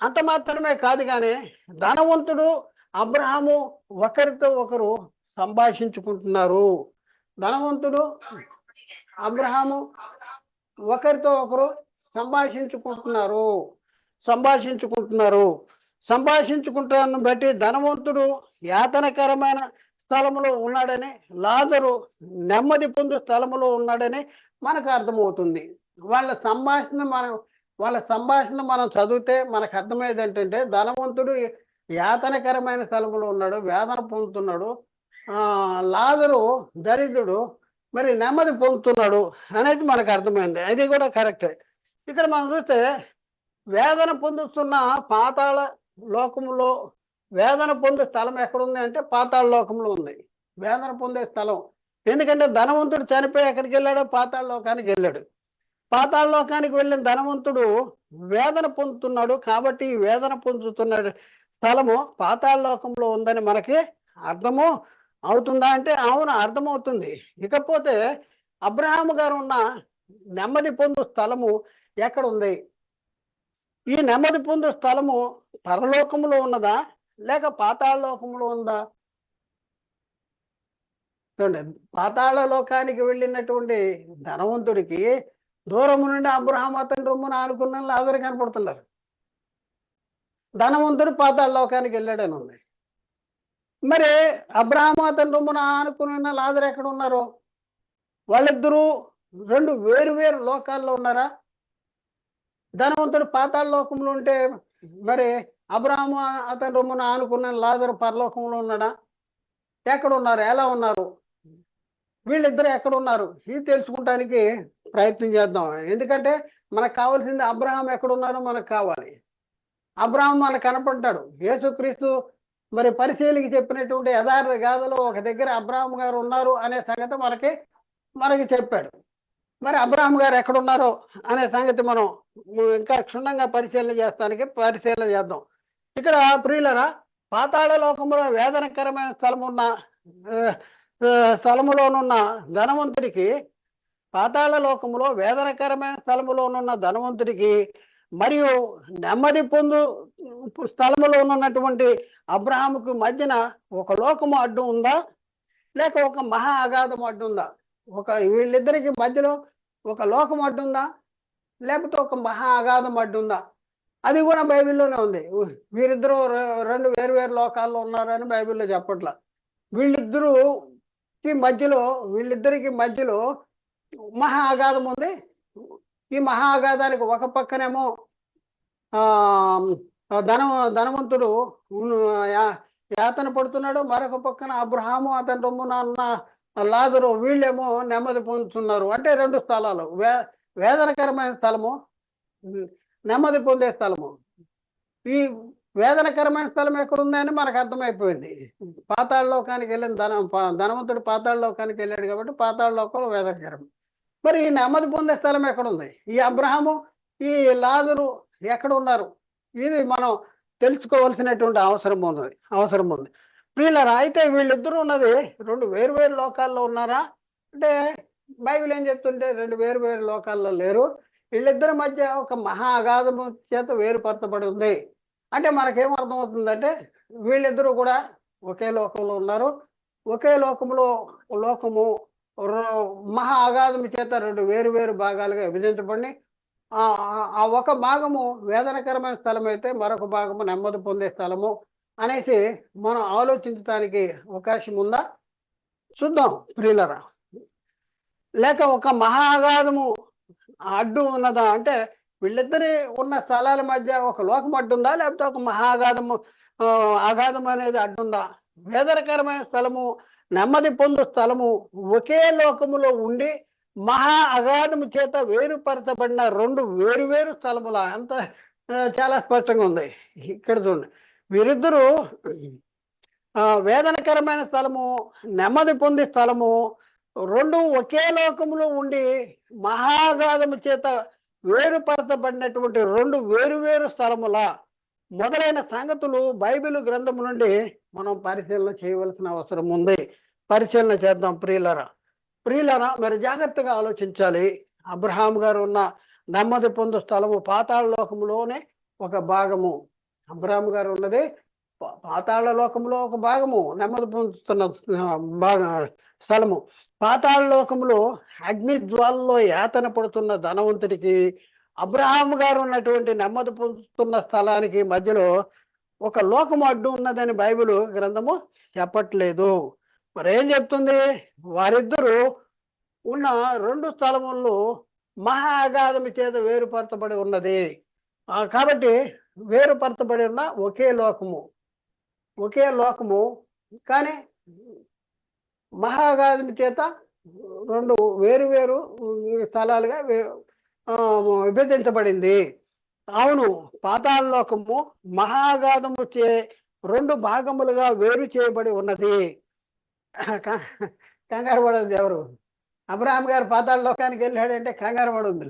Speaker 1: అంత మాత్రమే కాదు కానీ ధనవంతుడు అబ్రహాము ఒకరితో ఒకరు సంభాషించుకుంటున్నారు. ధనవంతుడు అబ్రహాము ఒకరితో ఒకరు సంభాషించుకుంటాను బట్టి ధనవంతుడు యాతనకరమైన స్థలములో ఉన్నాడని, లాజరు నెమ్మది పొందు స్థలములో ఉన్నాడని మనకు అర్థమవుతుంది. వాళ్ళ సంభాషణ మనం చదివితే మనకు అర్థమయ్యేది ఏంటంటే ధనవంతుడు యాతనకరమైన స్థలములో ఉన్నాడు, వేదన పొందుతున్నాడు. లాజరు దరిద్రుడు మరి నెమ్మది పొందుతున్నాడు అనేది మనకు అర్థమైంది. అది కూడా కరెక్టే. ఇక్కడ మనం చూస్తే వేదన పొందుతున్న పాతాళ లోకములో వేదన పొందే స్థలం ఎక్కడుంది అంటే పాతాళ లోకంలో ఉంది వేదన పొందే స్థలం. ఎందుకంటే ధనవంతుడు చనిపోయి ఎక్కడికి వెళ్ళాడో పాతాళ లోకానికి వెళ్ళాడు. పాతాళ లోకానికి వెళ్ళిన ధనవంతుడు వేదన పొందుతున్నాడు. కాబట్టి ఈ వేదన పొందుతున్న స్థలము పాతాళ లోకంలో ఉందని మనకి అర్థము అవుతుందా అంటే అవును, అర్థమవుతుంది. ఇకపోతే అబ్రహాము గారు ఉన్న నెమ్మది పొందు స్థలము ఎక్కడ ఉంది? ఈ నెమ్మది పొందు స్థలము పరలోకములో ఉన్నదా లేక పాతాళ లోకంలో ఉందా? చూడండి, పాతాళ లోకానికి వెళ్ళినటువంటి ధనవంతుడికి దూరము నుండి అబ్రహాము అతని రొమ్మును ఆనుకున్న లాజరు కనపడుతున్నారు. ధనవంతుడు పాతాళ లోకానికి వెళ్ళాడని ఉంది. మరి అబ్రహాము అతని రొమ్మున ఆనుకున్న లాజరు ఎక్కడ ఉన్నారు? వాళ్ళిద్దరూ రెండు వేరు లోకాల్లో ఉన్నారా? ధనవంతుడు పాతాళ లోకంలో ఉంటే మరి అబ్రహాము అతని రొమ్మున ఆనుకున్న లాజరు పరలోకంలో ఉన్నాడా? ఎక్కడున్నారు? ఎలా ఉన్నారు? వీళ్ళిద్దరు ఎక్కడున్నారు? ఇది తెలుసుకుంటానికి ప్రయత్నం చేద్దాం. ఎందుకంటే మనకు కావాల్సింది అబ్రహాం ఎక్కడున్నారో మనకు కావాలి. అబ్రహాం మనకు కనపడ్డాడు. యేసుక్రీస్తు మరి పరిశీలికి చెప్పినటువంటి యథార్థ గాథలో ఒక దగ్గర అబ్రహాం గారు ఉన్నారు అనే సంగతి మనకి చెప్పాడు. మరి అబ్రహాం గారు ఎక్కడున్నారో అనే సంగతి మనం ఇంకా క్షుణ్ణంగా పరిశీలన చేద్దాం. ఇక్కడ ప్రియులరా, పాతాళ లోకంలో వేదనకరమైన స్థలములోనున్న ధనవంతుడికి, పాతాళ లోకములో వేదనకరమైన స్థలములోనున్న ధనవంతుడికి మరియు నెమ్మది పొందు స్థలములో ఉన్నటువంటి అబ్రహాముకు మధ్యన ఒక లోకము అడ్డు ఉందా లేక ఒక మహా అగాధము అడ్డు ఉందా? వీళ్ళిద్దరికి మధ్యలో ఒక లోకం అడ్డుందా లేకపోతే ఒక మహా అగాధం అడ్డుందా? అది కూడా బైబిల్లోనే ఉంది. వీరిద్దరూ రెండు వేరు లోకాల్లో ఉన్నారని బైబిల్లో చెప్పట్లా. వీళ్ళిద్దరికి మధ్యలో మహా అగాధం ఉంది. ఈ మహా అగాధానికి ఒక పక్కనేమో ధనవంతుడు యాతన పడుతున్నాడు, మరొక పక్కన అబ్రహాము అతని రొమ్మున అన్న లాజరు వీళ్ళేమో నెమ్మది పొందుతున్నారు. అంటే రెండు స్థలాలు, వేదనకరమైన స్థలము, నెమ్మది పొందే స్థలము. ఈ వేదనకరమైన స్థలం ఎక్కడుందని మనకు అర్థమైపోయింది. పాతాళ లోకానికి వెళ్ళిన ధనవంతుడు పాతాళ లోకానికి వెళ్ళాడు కాబట్టి పాతాళ లోకంలో వేదనకరం. మరి ఈ నెమ్మది పొందే స్థలం ఎక్కడుంది? ఈ అబ్రహాము, ఈ లాజరు ఎక్కడ ఉన్నారు? ఇది మనం తెలుసుకోవాల్సినటువంటి అవసరం ఉంది. ప్రియులారా, అయితే వీళ్ళిద్దరూ ఉన్నది 2 వేరు వేరు లోకాల్లో ఉన్నారా అంటే, బైబిల్ ఏం చెప్తుంటే 2 వేరు వేరు లోకాల్లో లేరు. వీళ్ళిద్దరి మధ్య ఒక మహా అగాధము చేత వేరుపరచబడి ఉంది. అంటే మనకేం అర్థమవుతుందంటే, వీళ్ళిద్దరూ కూడా ఒకే లోకంలో ఉన్నారు. ఒకే లోకము మహా అగాధము చేత 2 వేరు వేరు భాగాలుగా విభజించబడి, ఆ ఒక భాగము వేదనకరమైన స్థలం అయితే మరొక భాగము నెమ్మది పొందే స్థలము అనేసి మనం ఆలోచించడానికి అవకాశం ఉందా? చూద్దాం ప్రియులరా. లేక ఒక మహా అగాధము అడ్డు ఉన్నదా అంటే, వీళ్ళిద్దరి ఉన్న స్థలాల మధ్య ఒక లోకం అడ్డుందా, లేకపోతే ఒక మహా అగాధం అనేది అడ్డుందా? వేదనకరమైన స్థలము, నెమ్మది పొందు స్థలము ఒకే లోకములో ఉండి మహా అగాధము చేత వేరుపరచబడిన 2 వేరు వేరు స్థలముల అంత చాలా స్పష్టంగా ఉంది. ఇక్కడ చూడండి, వీరిద్దరూ వేదనకరమైన స్థలము, నెమ్మది పొందే స్థలము 2 ఒకే లోకములో ఉండి మహాగాధము చేత వేరుపరచబడినటువంటి 2 వేరు వేరు స్థలముల మొదలైన సంగతులు బైబిల్ గ్రంథము నుండి మనం పరిశీలన చేయవలసిన అవసరం ఉంది. పరిశీలన చేద్దాం ప్రియులరా, మరి జాగ్రత్తగా ఆలోచించాలి. అబ్రహాం గారు ఉన్న నెమ్మది పొందు స్థలము పాతాళ లోకములోనే ఒక భాగము. అబ్రహాం గారు ఉన్నది పాతాళ లోకంలో ఒక భాగము, నెమ్మది పొందుతున్న స్థలము. పాతాళ లోకములో అగ్ని జ్వాలలో యాతన పడుతున్న ధనవంతుడికి అబ్రహాం గారు ఉన్నటువంటి నెమ్మది పొందుతున్న స్థలానికి మధ్యలో ఒక లోకము అడ్డు ఉన్నదని బైబిల్ గ్రంథము చెప్పట్లేదు. మరి ఏం చెప్తుంది? వారిద్దరూ ఉన్న 2 స్థలముల్లో మహా అగాధము చేత వేరుపరచబడి ఉన్నది. కాబట్టి వేరుపరచబడి ఉన్న ఒకే లోకము కానీ మహాగాధము చేత 2 వేరు వేరు స్థలాలుగా విభజించబడింది. అవును, పాతాళ లోకము మహాగాధము చే 2 భాగములుగా వేరు చేయబడి ఉన్నది. కంగారు పడదు ఎవరు. అబ్రహాం గారు పాతాళ లోకానికి వెళ్ళాడంటే కంగారు పడుంది.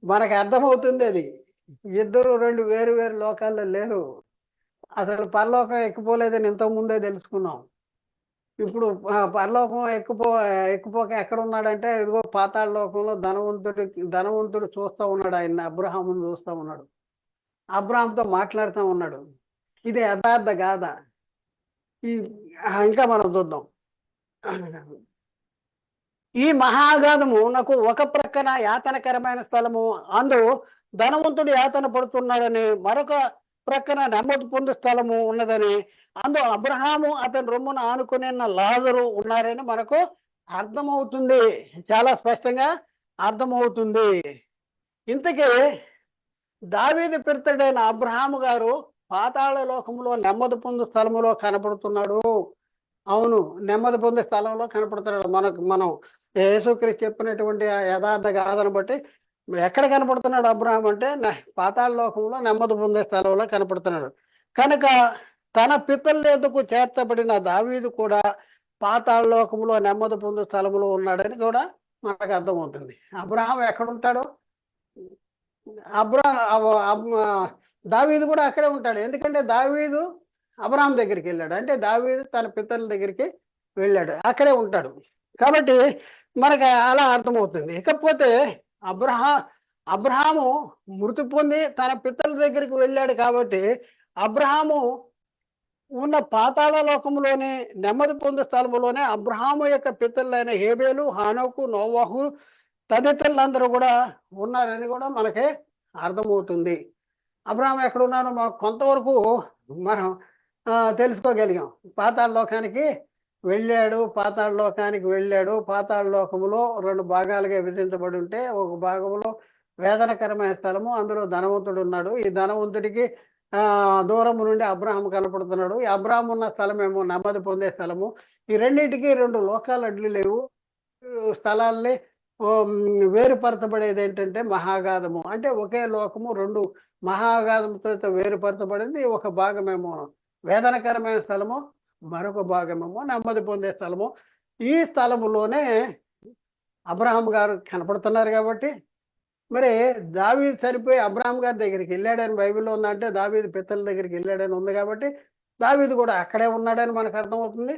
Speaker 1: మనకు అర్థమవుతుంది అది. ఇద్దరు 2 వేరు వేరు లోకాల్లో లేరు. అసలు పరలోకం ఎక్కిపోలేదని ఇంతకు ముందే తెలుసుకున్నాం. ఇప్పుడు పరలోకం ఎక్కిపోక ఎక్కడ ఉన్నాడంటే, ఇదిగో పాతాళ లోకంలో ధనవంతుడు చూస్తూ ఉన్నాడు. ఆయన అబ్రహామును చూస్తూ ఉన్నాడు, అబ్రహాంతో మాట్లాడుతూ ఉన్నాడు. ఇది యథార్థ గాథ. ఇంకా మనం చూద్దాం. ఈ మహాగాధము నాకు ఒక ప్రక్కన యాతనకరమైన స్థలము, అందులో ధనవంతుడు యాతన పడుతున్నాడని, మరొక ప్రక్కన నెమ్మది పొందే స్థలము ఉన్నదని, అందులో అబ్రహాము అతని రొమ్మును ఆనుకుని లాజరు ఉన్నారని మనకు అర్థమవుతుంది. చాలా స్పష్టంగా అర్థమవుతుంది. ఇంతకీ దావీదు పితరుడైన అబ్రహాము గారు పాతాళ లోకంలో నెమ్మది పొందు స్థలములో కనపడుతున్నాడు. అవును, నెమ్మది పొందే స్థలంలో కనపడుతున్నాడు. మనం యేసుక్రీస్తు చెప్పినటువంటి యథార్థ గాథను బట్టి ఎక్కడ కనపడుతున్నాడు అబ్రహాం అంటే, పాతాళ లోకంలో నెమ్మది పొందే స్థలంలో కనపడుతున్నాడు. కనుక తన పితరుల ఎదుకు చేర్చబడిన దావీదు కూడా పాతాళ లోకంలో నెమ్మది పొందే స్థలంలో ఉన్నాడని కూడా మనకు అర్థమవుతుంది. అబ్రహాం ఎక్కడుంటాడు? దావీదు కూడా అక్కడే ఉంటాడు. ఎందుకంటే దావీదు అబ్రహాం దగ్గరికి వెళ్ళాడు, అంటే దావీదు తన పితరుల దగ్గరికి వెళ్ళాడు, అక్కడే ఉంటాడు. కాబట్టి మనకు అలా అర్థమవుతుంది. ఇకపోతే అబ్రహాము మృతి పొంది తన పితరుల దగ్గరికి వెళ్ళాడు కాబట్టి అబ్రహాము ఉన్న పాతాళ లోకంలోనే నెమ్మది పొందే స్థలంలోనే అబ్రహాము యొక్క పితరులైన హేబేలు, హానోకు, నోవాహు తదితరులందరూ కూడా ఉన్నారని కూడా మనకి అర్థమవుతుంది. అబ్రహాం ఎక్కడున్నాడో మనం కొంతవరకు మనం తెలుసుకోగలిగాం. పాతాళ లోకానికి వెళ్ళాడు. పాతాళ లోకములో 2 భాగాలుగా విభజించబడి ఉంటే, ఒక భాగంలో వేదనకరమైన స్థలము, అందులో ధనవంతుడు ఉన్నాడు. ఈ ధనవంతుడికి దూరం నుండి అబ్రహాం కనపడుతున్నాడు. ఈ అబ్రహాం ఉన్న స్థలమేమో నెమ్మది పొందే స్థలము. ఈ రెండింటికి 2 లోకాలు అడ్లు లేవు. స్థలాల్ని వేరుపరచబడేది ఏంటంటే మహాగాధము. అంటే ఒకే లోకము రెండు మహాగాధముతో వేరుపరచబడింది. ఒక భాగమేమో వేదనకరమైన స్థలము, మరొక భాగమేమో నెమ్మది పొందే స్థలము. ఈ స్థలములోనే అబ్రహాం గారు కనపడుతున్నారు కాబట్టి, మరి దావీదు చనిపోయి అబ్రహాం గారి దగ్గరికి వెళ్ళాడని బైబిల్లో ఉందంటే, దావీదు పితల దగ్గరికి వెళ్ళాడని ఉంది కాబట్టి, దావీదు కూడా అక్కడే ఉన్నాడని మనకు అర్థమవుతుంది.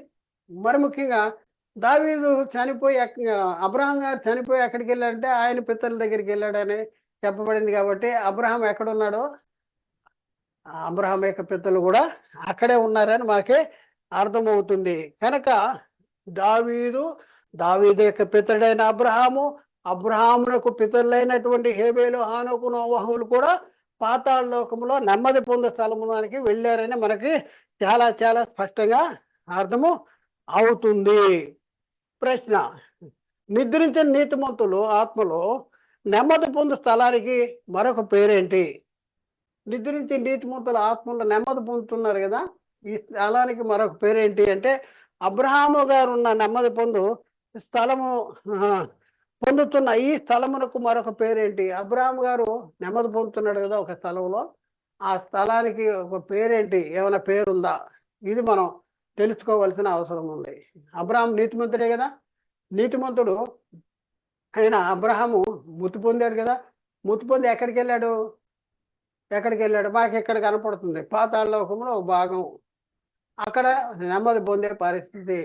Speaker 1: మరి ముఖ్యంగా దావీదు చనిపోయి అబ్రహాం గారు చనిపోయి ఎక్కడికి వెళ్ళాడంటే ఆయన పితల దగ్గరికి వెళ్ళాడని చెప్పబడింది కాబట్టి, అబ్రహాం ఎక్కడున్నాడో అబ్రహాం యొక్క పితలు కూడా అక్కడే ఉన్నారని మనకి అర్థమవుతుంది. కనుక దావీదు దావీదు యొక్క పితడైన అబ్రహాము, అబ్రహామునకు పితరులైనటువంటి హేబేలు, హానోకు, నోవహులు కూడా పాతాళ లోకంలో నెమ్మది పొందే స్థలమునికి వెళ్ళారని మనకి చాలా చాలా స్పష్టంగా అర్థము అవుతుంది. ప్రశ్న: నిద్రించిన నీతిమంతులు ఆత్మలో నెమ్మది పొందు స్థలానికి మరొక పేరేంటి? నిద్రించి నీతిమంతుల ఆత్మలో నెమ్మది పొందుతున్నారు కదా, ఈ స్థలానికి మరొక పేరేంటి అంటే, అబ్రహాము గారు ఉన్న నెమ్మది పొందు స్థలము పొందుతున్న ఈ స్థలమునకు మరొక పేరేంటి? అబ్రహాం గారు నెమ్మది పొందుతున్నాడు కదా ఒక స్థలంలో, ఆ స్థలానికి ఒక పేరేంటి? ఏమైనా పేరుందా? ఇది మనం తెలుసుకోవాల్సిన అవసరం ఉంది. అబ్రహాం నీతిమంతుడే కదా, నీతిమంతుడు ఆయన అబ్రహాము మృతి పొందాడు కదా, మృతి పొంది ఎక్కడికి వెళ్ళాడు? మాకు ఇక్కడ కనపడుతుంది పాతాళ లోకంలో ఒక భాగం, అక్కడ నెమ్మది పొందే పరిస్థితి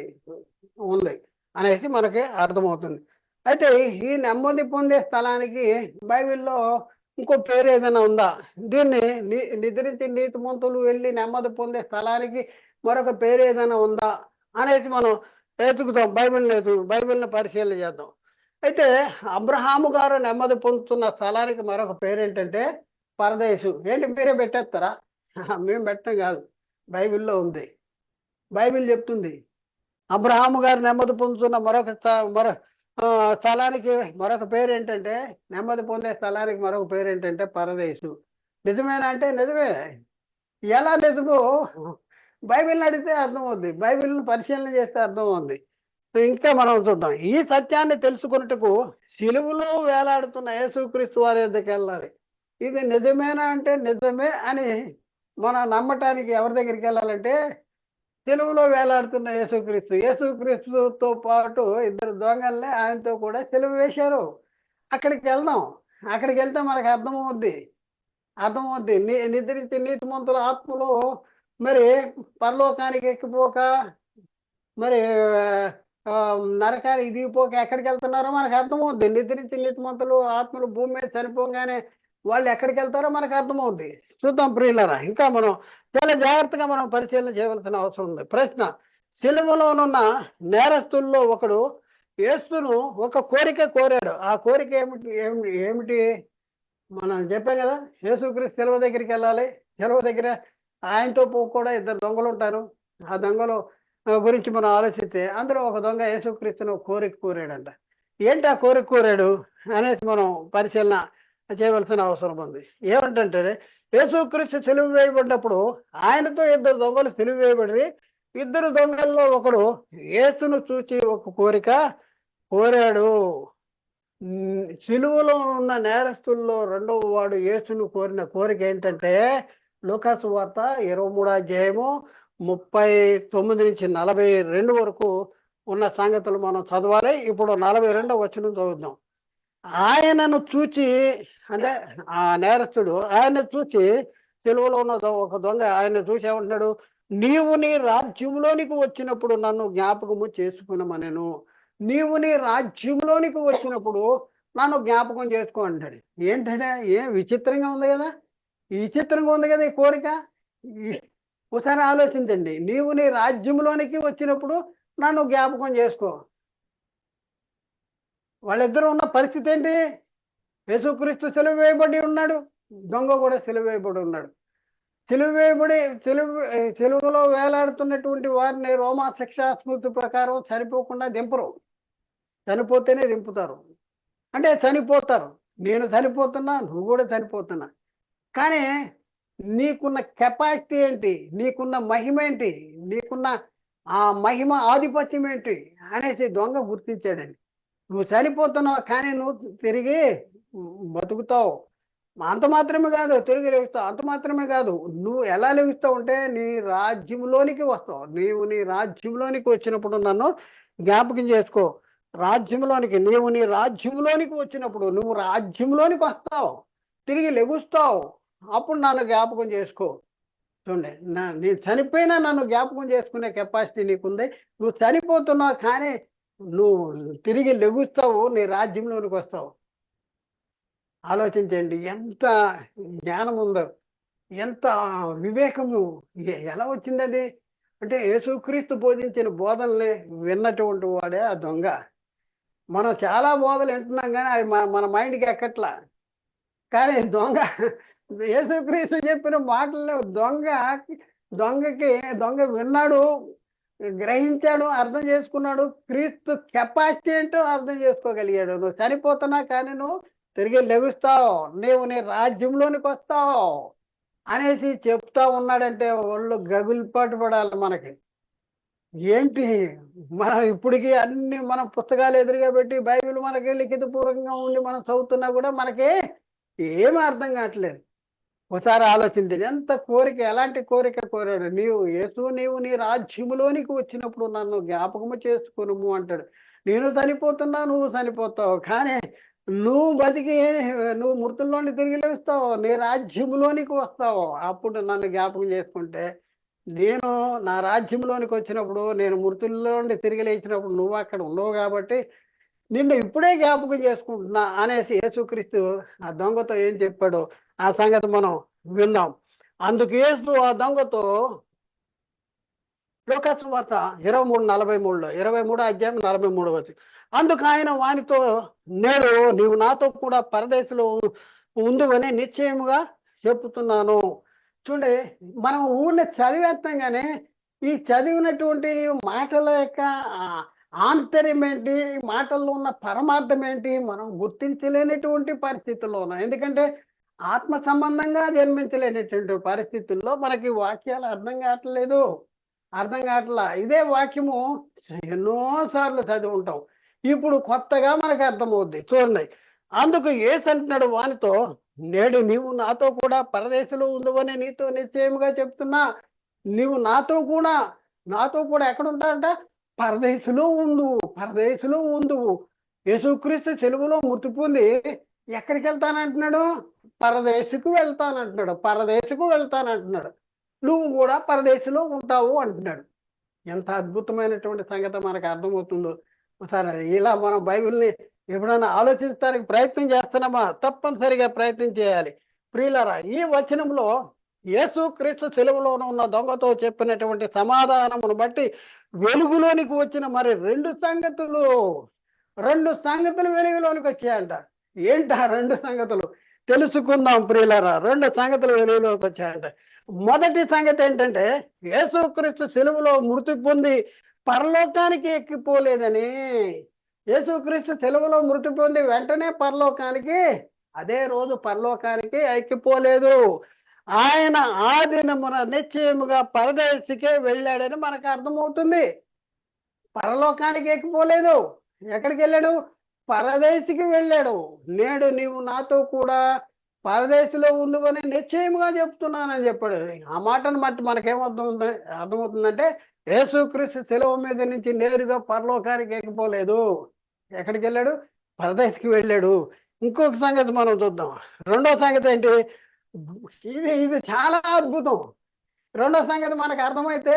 Speaker 1: ఉంది అనేసి మనకి అర్థమవుతుంది. అయితే ఈ నెమ్మది పొందే స్థలానికి బైబిల్లో ఇంకో పేరు ఏదైనా ఉందా? దీన్ని నిద్రించి నీతిమంతులు వెళ్ళి నెమ్మది పొందే స్థలానికి మరొక పేరు ఏదైనా ఉందా అనేసి మనం వెతుకుతాం. బైబిల్ని పరిశీలన చేద్దాం. అయితే అబ్రహాము గారు నెమ్మది పొందుతున్న స్థలానికి మరొక పేరు ఏంటంటే పరదేశు. ఏంటి మీరే పెట్టేస్తారా? మేము పెట్టడం కాదు, బైబిల్లో ఉంది. బైబిల్ చెప్తుంది అబ్రహాము గారు నెమ్మది పొందుతున్న స్థలానికి మరొక పేరు ఏంటంటే, నెమ్మది పొందే స్థలానికి మరొక పేరు ఏంటంటే పరదేశు. నిజమేనా అంటే నిజమే. ఎలా నిజమో బైబిల్ని అడిగితే అర్థమవుద్ది, బైబిల్ని పరిశీలన చేస్తే అర్థమవుద్ది. ఇంకా మనం చూద్దాం. ఈ సత్యాన్ని తెలుసుకున్నట్టుకు సిలువలో వేలాడుతున్న యేసుక్రీస్తు వారి దగ్గరికి వెళ్ళాలి. ఇది నిజమేనా అంటే నిజమే అని మనం నమ్మటానికి ఎవరి దగ్గరికి వెళ్ళాలంటే, సిలువలో వేలాడుతున్న యేసుక్రీస్తుతో పాటు ఇద్దరు దొంగల్ని ఆయనతో కూడా సిలువ వేశారు. అక్కడికి వెళ్దాం. అక్కడికి వెళ్తే మనకు అర్థమవుద్ది. నిద్రించి నీతిమంతుల ఆత్మలు మరి పరలోకానికి ఎక్కిపోక, మరి నరకానికి దిగిపోక ఎక్కడికి వెళ్తున్నారో మనకు అర్థమవుద్ది. నిద్రించి నీతిమంతులు ఆత్మలు భూమి మీద చనిపోగానే వాళ్ళు ఎక్కడికి వెళ్తారో మనకు అర్థమవుద్ది. చూద్దాం ప్రియులారా, ఇంకా మనం చాలా జాగ్రత్తగా మనం పరిశీలన చేయవలసిన అవసరం ఉంది. ప్రశ్న: సిలువలోనున్న నేరస్తుల్లో ఒకడు యేసును ఒక కోరిక కోరాడు. ఆ కోరిక ఏమిటి? మనం చెప్పాం కదా, యేసుక్రీస్తు సిలువ దగ్గరికి వెళ్ళాలి. సిలువ దగ్గర ఆయనతో కూడా ఇద్దరు దొంగలు ఉంటారు. ఆ దొంగలు గురించి మనం ఆలోచిస్తే, అందులో ఒక దొంగ యేసుక్రీస్తును కోరిక కోరాడంట. ఏంటి ఆ కోరిక కోరాడు అనేసి మనం పరిశీలన చేయవలసిన అవసరం ఉంది. ఏమంటే, యేసుక్రీస్తు సిలువ వేయబడినప్పుడు ఆయనతో ఇద్దరు దొంగలు సిలువ వేయబడి, ఇద్దరు దొంగల్లో ఒకడు యేసును చూచి ఒక కోరిక కోరాడు. సిలువలో ఉన్న నేరస్తుల్లో రెండవ వాడు యేసును కోరిన కోరిక ఏంటంటే, లూకాసు వార్త 23వ అధ్యాయము 39 నుంచి 42 వరకు ఉన్న సంగతులు మనం చదవాలి. ఇప్పుడు 42వ వచనం చదువుదాం. ఆయనను చూచి, అంటే ఆ నేరస్తుడు ఆయన చూచి, సిలువలో ఉన్న ఒక దొంగ ఆయన చూసి ఏమంటున్నాడు? నీవు నీ రాజ్యంలోనికి వచ్చినప్పుడు నన్ను జ్ఞాపకము చేసుకునమనెను. నీవు నీ రాజ్యంలోనికి వచ్చినప్పుడు నన్ను జ్ఞాపకం చేసుకో అంటాడు. ఏంటంటే విచిత్రంగా ఉంది కదా, ఈ కోరిక. ఒకసారి ఆలోచించండి. నీవు నీ రాజ్యంలోనికి వచ్చినప్పుడు నన్ను జ్ఞాపకం చేసుకో. వాళ్ళిద్దరూ ఉన్న పరిస్థితి ఏంటి? యేసుక్రీస్తు సిలువ వేయబడి ఉన్నాడు, దొంగ కూడా సిలువ వేయబడి ఉన్నాడు. సిలువలో వేలాడుతున్నటువంటి వారిని రోమా శిక్షా స్మృతి ప్రకారం చనిపోకుండా దింపరు. చనిపోతేనే దింపుతారు. అంటే చనిపోతారు. నేను చనిపోతున్నా, నువ్వు కూడా చనిపోతున్నా. కానీ నీకున్న కెపాసిటీ ఏంటి? నీకున్న మహిమ ఏంటి? నీకున్న ఆ మహిమ ఆధిపత్యం ఏంటి అనేసి దొంగ గుర్తించాడండి. నువ్వు చనిపోతున్నావు కానీ నువ్వు తిరిగి బతుకుతావు. అంత మాత్రమే కాదు, తిరిగి లెగుస్తావు. అంత మాత్రమే కాదు, నువ్వు ఎలా లెగుస్తావు అంటే నీ రాజ్యంలోనికి వస్తావు. నీవు నీ రాజ్యంలోనికి వచ్చినప్పుడు నన్ను జ్ఞాపకం చేసుకో. రాజ్యంలోనికి, నీవు నీ రాజ్యంలోనికి వచ్చినప్పుడు నువ్వు రాజ్యంలోనికి వస్తావు, తిరిగి లెగుస్తావు. అప్పుడు నన్ను జ్ఞాపకం చేసుకో. చూడండి, నేను చనిపోయినా నన్ను జ్ఞాపకం చేసుకునే కెపాసిటీ నీకుంది. నువ్వు చనిపోతున్నావు కానీ నువ్వు తిరిగి లెగుస్తావు, నీ రాజ్యంలోనికి వస్తావు. ఆలోచించండి, ఎంత జ్ఞానం ఉందో, ఎంత వివేకము, ఎలా వచ్చింది అది అంటే యేసుక్రీస్తు బోధించిన బోధనలే విన్నటువంటి వాడే ఆ దొంగ. మనం చాలా బోధలు వింటున్నాం కానీ అవి మన మైండ్కి ఎక్కట్లా. కానీ దొంగ యేసుక్రీస్తు చెప్పిన మాటల్లో దొంగ విన్నాడు, గ్రహించాడు, అర్థం చేసుకున్నాడు. క్రీస్తు కెపాసిటీ ఏంటో అర్థం చేసుకోగలిగాడు. నువ్వు చనిపోతున్నా కానీ నువ్వు తిరిగి లెగుస్తావు, నీవు నీ రాజ్యంలోనికి వస్తావు అనేసి చెప్తా ఉన్నాడంటే ఒళ్ళు గగుల్పాటు పడాలి మనకి. ఏంటి, మనం ఇప్పటికీ అన్ని మనం పుస్తకాలు ఎదురుగా పెట్టి బైబిల్ మనకి లిఖితపూర్వకంగా ఉండి మనం చదువుతున్నా కూడా మనకి ఏమీ అర్థం కావట్లేదు. ఒకసారి ఆలోచించండి, ఎంత కోరిక, ఎలాంటి కోరిక కోరాడు. నీవు నీ రాజ్యములోనికి వచ్చినప్పుడు నన్ను జ్ఞాపకము చేసుకునుము అంటాడు. నేను చనిపోతున్నా, నువ్వు చనిపోతావు కానీ నువ్వు బతికి నువ్వు మృతుల్లోని తిరిగి లేస్తావు, నీ రాజ్యములోనికి వస్తావు. అప్పుడు నన్ను జ్ఞాపకం చేసుకుంటే నేను నా రాజ్యంలోనికి వచ్చినప్పుడు, నేను మృతుల్లోని తిరిగి లేచినప్పుడు నువ్వు అక్కడ ఉండవు కాబట్టి నిన్ను ఇప్పుడే జ్ఞాపకం చేసుకుంటున్నా అనేసి యేసుక్రీస్తు ఆ దొంగతో ఏం చెప్పాడో ఆ సంగతి మనం విందాం. అందుకు యేసు ఆ దొంగతో లోకాసు వార్త 23:43 23:43 అందుకు ఆయన వానితో, నేడు నీవు నాతో కూడా పరదేశంలో ఉండువని నిశ్చయముగా చెప్తున్నాను. చూడండి, మనం ఊరిని చదివేస్తాం కానీ ఈ చదివినటువంటి మాటల యొక్క ఆంతర్యం ఏంటి, మాటల్లో ఉన్న పరమార్థం ఏంటి మనం గుర్తించలేనటువంటి పరిస్థితుల్లో ఉన్నాం. ఎందుకంటే ఆత్మ సంబంధంగా జన్మించలేనటువంటి పరిస్థితుల్లో మనకి వాక్యాలు అర్థం కావట్లా. ఇదే వాక్యము ఎన్నోసార్లు చదివి ఉంటాం, ఇప్పుడు కొత్తగా మనకు అర్థమవుద్ది. చూడండి, అందుకు యేసు అంటున్నాడు వానితో, నేడు నీవు నాతో కూడా పరదేశంలో ఉందని నీతో నిశ్చయముగా చెప్తున్నా. నీవు నాతో కూడా ఎక్కడ ఉంటాడంట? పరదేశంలో ఉందువు. యేసుక్రీస్తు సెలవులో మృతి పొంది ఎక్కడికి వెళ్తానంటున్నాడు? పరదేశకు వెళ్తానంటున్నాడు. నువ్వు కూడా పరదేశంలో ఉంటావు అంటున్నాడు. ఎంత అద్భుతమైనటువంటి సంగతి మనకు అర్థమవుతుందో. సరే, ఇలా మనం బైబిల్ని ఎప్పుడైనా ఆలోచించడానికి ప్రయత్నం చేస్తున్నామా? తప్పనిసరిగా ప్రయత్నం చేయాలి. ప్రియులారా, ఈ వచనంలో యేసుక్రీస్తు సెలవులో ఉన్న దొంగతో చెప్పినటువంటి సమాధానమును బట్టి వెలుగులోనికి వచ్చిన మరి రెండు సంగతులు వెలుగులోనికి వచ్చాయంట. ఏంటా రెండు సంగతులు తెలుసుకుందాం ప్రియులారా. రెండు సంగతులు వెలుగులోకి వచ్చాయంట. మొదటి సంగతి ఏంటంటే, యేసుక్రీస్తు సెలవులో మృతి పొంది పరలోకానికి ఎక్కిపోలేదని. యేసుక్రీస్తు సెలవులో మృతి పొంది వెంటనే అదే రోజు పరలోకానికి ఎక్కిపోలేదు. ఆయన ఆ దినమున నిశ్చయముగా పరదేశికే వెళ్ళాడని మనకు అర్థమవుతుంది. పరలోకానికి ఎక్కిపోలేదు. ఎక్కడికి వెళ్ళాడు? పరదేశికి వెళ్ళాడు. నేడు నీవు నాతో కూడా పరదేశంలో ఉందని నిశ్చయముగా చెప్తున్నానని చెప్పాడు. ఆ మాటను బట్టి అర్థమవుతుందంటే యేసుక్రీస్తు సెలవు మీద నుంచి నేరుగా పరలోకానికి ఎక్కిపోలేదు. ఎక్కడికి వెళ్ళాడు? పరదేశికి వెళ్ళాడు. ఇంకొక సంగతి మనం చూద్దాం. రెండో సంగతి ఏంటి? ఇది చాలా అద్భుతం. రెండో సంగతి మనకు అర్థమైతే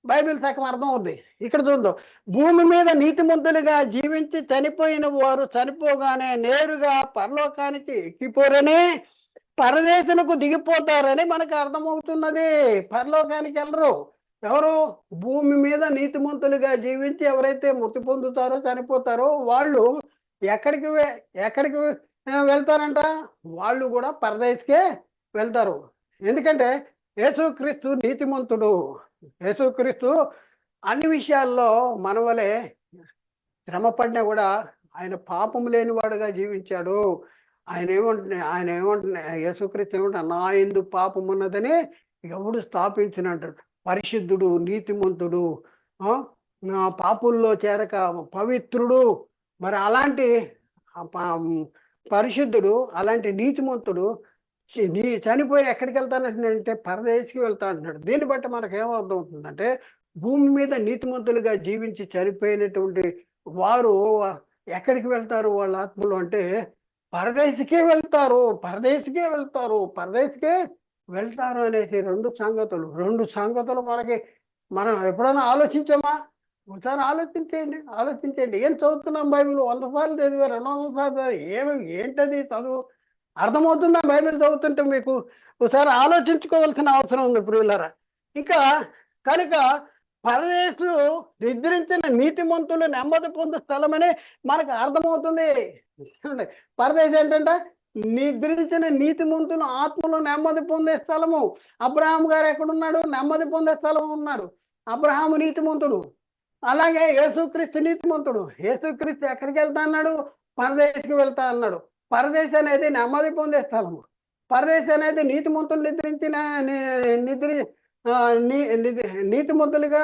Speaker 1: బైబిల్ సగం అర్థం అవుద్ది. ఇక్కడ చూద్దాం, భూమి మీద నీతిమంతులుగా జీవించి చనిపోయిన వారు చనిపోగానే నేరుగా పరలోకానికి ఎక్కిపోరని, పరదేశులకు దిగిపోతారని మనకు అర్థమవుతున్నది. పరలోకానికి వెళ్ళరు. ఎవరు? భూమి మీద నీతిమంతులుగా జీవించి ఎవరైతే మృతి పొందుతారో, చనిపోతారో వాళ్ళు ఎక్కడికి వెళ్తారంట? వాళ్ళు కూడా పరదేశికే వెళ్తారు. ఎందుకంటే యేసుక్రీస్తు నీతిమంతుడు. యేసుక్రీస్తు అన్ని విషయాల్లో మన వలె శ్రమ పడినా కూడా ఆయన పాపం లేనివాడుగా జీవించాడు. ఆయన ఏమంటున్నా యేసుక్రీస్తు ఏమంటా, నా యందు పాపం ఉన్నదని ఎవడు స్థాపించినట్టు, పరిశుద్ధుడు, నీతిమంతుడు, పాపుల్లో చేరక పవిత్రుడు మరి అలాంటి పరిశుద్ధుడు, అలాంటి నీతిమంతుడు చనిపోయి ఎక్కడికి వెళ్తానంటే పరదేశికి వెళ్తా అంటున్నాడు. దీన్ని బట్టి మనకు ఏమర్థం అవుతుందంటే, భూమి మీద నీతిమంతులుగా జీవించి చనిపోయినటువంటి వారు ఎక్కడికి వెళ్తారు వాళ్ళ ఆత్మలు అంటే, పరదేశికే వెళ్తారు, పరదేశికే వెళ్తారు, పరదేశికే వెళ్తారు అనేసి రెండు సంగతులు మనం ఎప్పుడైనా ఆలోచించామా? ఒకసారి ఆలోచించండి. ఏం చదువుతున్నాం బైబిల్? 100 సార్లు చదివా, 200 సార్లు చదివా, ఏంటది చదువు? అర్థమవుతుందా బైబిల్ చదువుతుంటే మీకు? ఒకసారి ఆలోచించుకోవాల్సిన అవసరం ఉంది ప్రియులారా. ఇంకా కనుక పరదేశులు నిద్రించిన నీతిమంతులు నెమ్మది పొందే స్థలమని మనకు అర్థమవుతుంది. పరదేశం ఏంటంటే నిద్రించిన నీతిమంతులు ఆత్మలో నెమ్మది పొందే స్థలము. అబ్రహాం గారు ఎక్కడున్నాడు? నెమ్మది పొందే స్థలం ఉన్నాడు. అబ్రహాము నీతిమంతుడు. అలాగే యేసుక్రీస్తు నీతిమంతుడు. యేసుక్రీస్తు ఎక్కడికి వెళ్తా అన్నాడు? పరదేశికి వెళ్తా అన్నాడు. పరదేశం అనేది నెమ్మది పొందే స్థలము. పరదేశం అనేది నీతిమంతులు నీతిమంతులుగా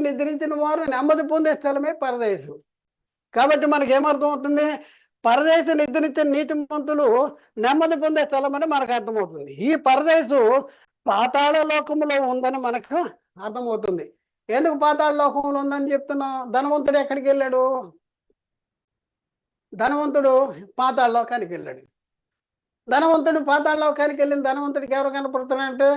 Speaker 1: నిద్రించిన వారు నెమ్మది పొందే స్థలమే పరదేశం. కాబట్టి మనకి ఏమర్థం అవుతుంది? పరదేశం నిద్రించిన నీతిమంతులు నెమ్మది పొందే స్థలం అని మనకు అర్థమవుతుంది. ఈ పరదేశం పాతాళ లోకములో ఉందని మనకు అర్థమవుతుంది. ఎందుకు పాతాళ లోకంలో ఉందని చెప్తున్నాం? ధనవంతుడు ఎక్కడికి వెళ్ళాడు? ధనవంతుడు పాతాళ లోకానికి వెళ్ళాడు. ధనవంతుడు పాతాళ లోకానికి వెళ్ళిన ధనవంతుడికి ఎవరు కనపడుతున్నారంటే,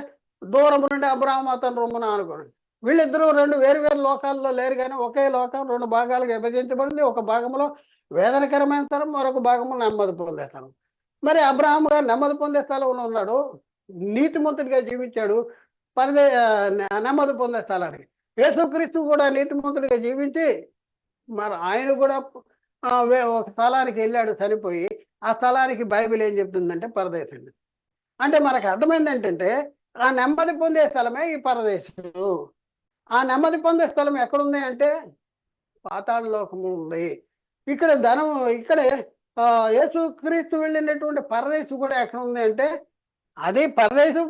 Speaker 1: దూరం నుండి అబ్రహాము అతని రొమ్మున అనుకోండి. వీళ్ళిద్దరూ రెండు వేరు లోకాల్లో లేరు, కానీ ఒకే లోకం రెండు భాగాలుగా విభజించబడింది. ఒక భాగంలో వేదనకరమైన స్థలం, మరొక భాగంలో నెమ్మది పొందే స్థలం. మరి అబ్రహాము గారు నెమ్మది పొందే స్థలంలో ఉన్నాడు, నీతిమంతుడిగా జీవించాడు నెమ్మది పొందే స్థలానికి. యేసుక్రీస్తు కూడా నీతిమంతుడిగా జీవించి మరి ఆయన కూడా ఒక స్థలానికి వెళ్ళాడు చనిపోయి. ఆ స్థలానికి బైబిల్ ఏం చెప్తుందంటే పరదేశం. అంటే మనకు అర్థమైంది ఏంటంటే, ఆ నెమ్మది పొందే స్థలమే ఈ పరదేశం. ఆ నెమ్మది పొందే స్థలం ఎక్కడుంది అంటే పాతాళ లోకము ఉంది. ఇక్కడే యేసుక్రీస్తు వెళ్ళినటువంటి పరదేశం కూడా ఎక్కడ ఉంది అంటే, అది పరదేశం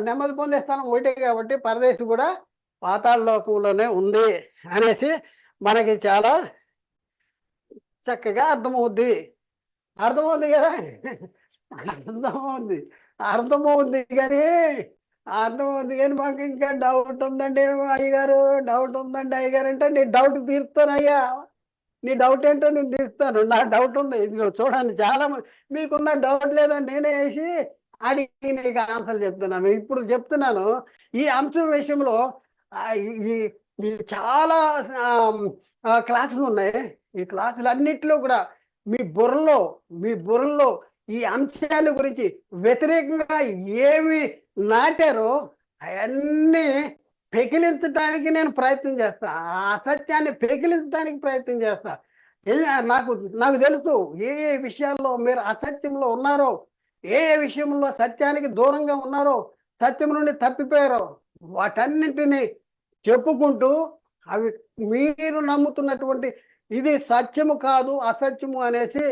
Speaker 1: నెమ్మది పొందే స్థలం ఒకటే కాబట్టి పరదేశం కూడా పాతాళ లోకంలోనే ఉంది అనేసి మనకి చాలా చక్కగా అర్థమవుద్ది కదా. అర్థమవుద్ది కానీ మాకు ఇంకా డౌట్ ఉందండి అయ్యగారు అంటే, నీ డౌట్ తీరుస్తాను అయ్యా. నీ డౌట్ ఏంటో నేను తీరుస్తాను. నా డౌట్ ఉంది, ఇదిగో చూడండి. చాలా మంది మీకున్న డౌట్ లేదని నేనే వేసి అడిగి నీకు ఆన్సర్ చెప్తున్నాను. ఇప్పుడు చెప్తున్నాను, ఈ అంశం విషయంలో చాలా క్లాసులు ఉన్నాయి. ఈ క్లాసులన్నిటిలో కూడా మీ బుర్రలో ఈ అంశాల గురించి వ్యతిరేకంగా ఏమి నాటారో అవన్నీ పెకిలించడానికి నేను ప్రయత్నం చేస్తా. ఆ అసత్యాన్ని పెకిలించడానికి ప్రయత్నం చేస్తా. నాకు తెలుసు ఏ విషయాల్లో మీరు అసత్యంలో ఉన్నారో, ఏ విషయంలో సత్యానికి దూరంగా ఉన్నారో, సత్యం నుండి తప్పిపోయారో వాటన్నింటినీ చెప్పుకుంటూ అవి మీరు నమ్ముతున్నటువంటి ఇది సత్యము కాదు అసత్యము అనేసి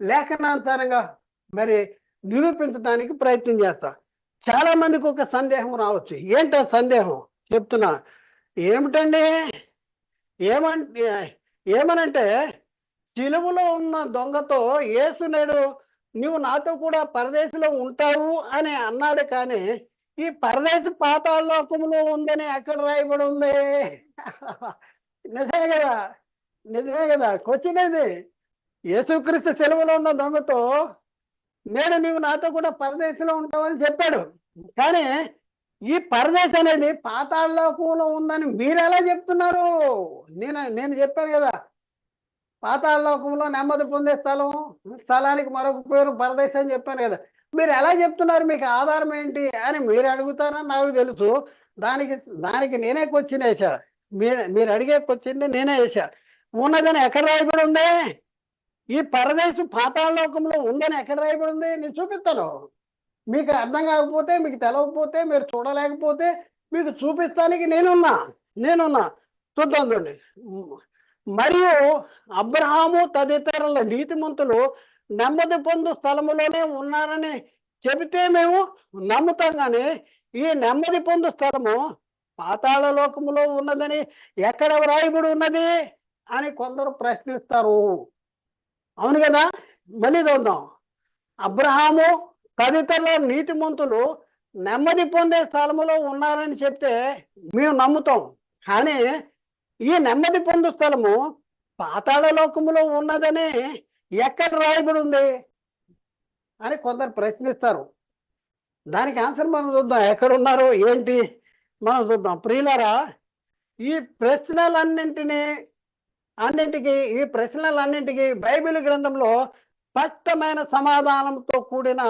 Speaker 1: లేఖనాంతరంగా మరి నిరూపించడానికి ప్రయత్నం చేస్తా. చాలా మందికి ఒక సందేహం రావచ్చు. ఏంటో సందేహం చెప్తున్నా. ఏమిటండి? ఏమనంటే సిలువలో ఉన్న దొంగతో యేసు నేడు నువ్వు నాతో కూడా పరదేశంలో ఉంటావు అని అన్నాడు, కానీ ఈ పరదేశ పాతాళ లోకములో ఉందని ఎక్కడ రాయబడి ఉంది? నిజమే కదా క్వశ్చన్ ఇది. యేసుక్రీస్తు సెలవులో ఉన్న దొంగతో నేడు నీవు నాతో కూడా పరదేశంలో ఉంటావని చెప్పాడు, కానీ ఈ పరదేశం అనేది పాతాళ లోకంలో ఉందని మీరు ఎలా చెప్తున్నారు? నేను చెప్పాను కదా, పాతాళ లోకంలో నెమ్మది పొందే స్థలానికి మరొక పేరు పరదేశం అని చెప్పాను కదా. మీరు ఎలా చెప్తున్నారు? మీకు ఆధారం ఏంటి అని మీరు అడుగుతారని నాకు తెలుసు. దానికి నేనే క్వశ్చన్ వేసా. మీరు అడిగే క్వశ్చన్ నేనే వేసా. ఉన్నదని ఎక్కడ రాయబడి ఉంది? ఈ పరదేశం పాతాళ లోకంలో ఉందని ఎక్కడ రాయబడి ఉంది? నేను చూపిస్తాను. మీకు అర్థం కాకపోతే, మీకు తెలవకపోతే, మీరు చూడలేకపోతే మీకు చూపిస్తానికి నేనున్నా. చూద్దాం చూడండి. మరియు అబ్రహాము తదితరుల నీతిమంతులు నెమ్మది పొందు స్థలములోనే ఉన్నారని చెబితే మేము నమ్ముతాం, కానీ ఈ నెమ్మది పొందు స్థలము పాతాళ లోకములో ఉన్నదని ఎక్కడ వ్రాయబడి ఉన్నది? అని కొందరు ప్రశ్నిస్తారు. అవును కదా? మళ్ళీ చూద్దాం. అబ్రహాము తదితరుల నీతిమంతులు నెమ్మది పొందే స్థలములో ఉన్నారని చెప్తే మేము నమ్ముతాం. కానీ ఈ నెమ్మది పొందు స్థలము పాతాళ లోకములో ఉన్నదని ఎక్కడ రాయబడి ఉంది అని కొందరు ప్రశ్నిస్తారు. దానికి ఆన్సర్ మనం చూద్దాం. ఎక్కడున్నారు ఏంటి మనం చూద్దాం. ప్రియులారా, ఈ ప్రశ్నలన్నింటికి బైబిల్ గ్రంథంలో స్పష్టమైన సమాధానంతో కూడిన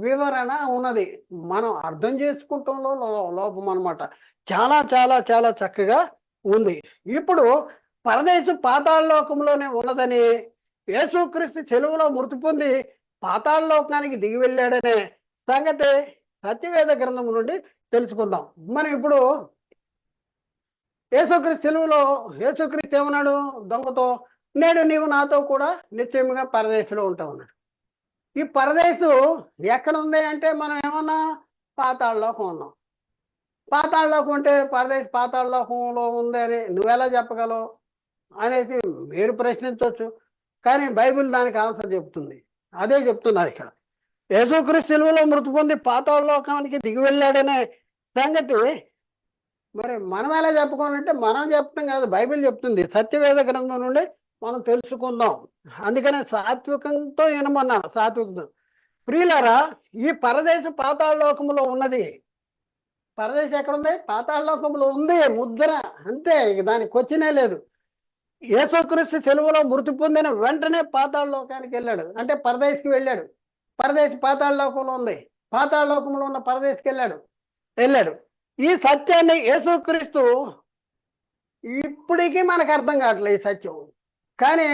Speaker 1: వివరణ ఉన్నది. మనం అర్థం చేసుకుంటంలో లోపం అన్నమాట. చాలా చాలా చాలా చక్కగా ఉంది. ఇప్పుడు పరదేశు పాతాళ లోకంలోనే ఉన్నదని, యేసుక్రీస్తు సెలువులో మృతి పొంది పాతాళ లోకానికి దిగి వెళ్ళాడనే సంగతి సత్యవేద గ్రంథం నుండి తెలుసుకుందాం. మనం ఇప్పుడు యేసుక్రీస్తు సెలువులో యేసుక్రీస్తు ఏమన్నాడు దొంగతో? నేడు నీవు నాతో కూడా నిశ్చయముగా పరదేశంలో ఉంటావు అన్నాడు. ఈ పరదేశు ఎక్కడ ఉంది అంటే మనం ఏమన్నా పాతాళ లోకం ఉన్నాం. పాతాళ లోకం అంటే పాతాళ లోకంలో ఉంది అని నువ్వెలా చెప్పగలవు అనేది మీరు ప్రశ్నించవచ్చు. కానీ బైబిల్ దానికి ఆన్సర్ చెప్తుంది. అదే చెప్తున్నారు ఇక్కడ. యేసుక్రీస్తు సెలువులో మృతి పొంది పాతాళ లోకానికి దిగి వెళ్ళాడనే సంగతి మరి మనం ఎలా చెప్పుకోవాలంటే మనం చెప్పడం కాదు, బైబిల్ చెప్తుంది. సత్యవేద గ్రంథం నుండి మనం తెలుసుకుందాం. అందుకనే సాత్వికంతో వినమన్నాను. సాత్వికంతో. ప్రియులారా, ఈ పరదేశ పాతాళ లోకంలో ఉన్నది. పరదేశం ఎక్కడుంది? పాతాళ లోకంలో ఉంది. ముద్ర అంతే, ఇక దానికి క్వశ్చనే లేదు. యేసుక్రీస్తు సెలువులో మృతి పొందిన వెంటనే పాతాళ లోకానికి వెళ్ళాడు, అంటే పరదేశికి వెళ్ళాడు. పరదేశి పాతాళ లోకంలో ఉంది. పాతాళ లోకంలో ఉన్న పరదేశికి వెళ్ళాడు. ఈ సత్యాన్ని యేసుక్రీస్తు ఇప్పటికీ మనకు అర్థం కావట్లేదు ఈ సత్యం. కానీ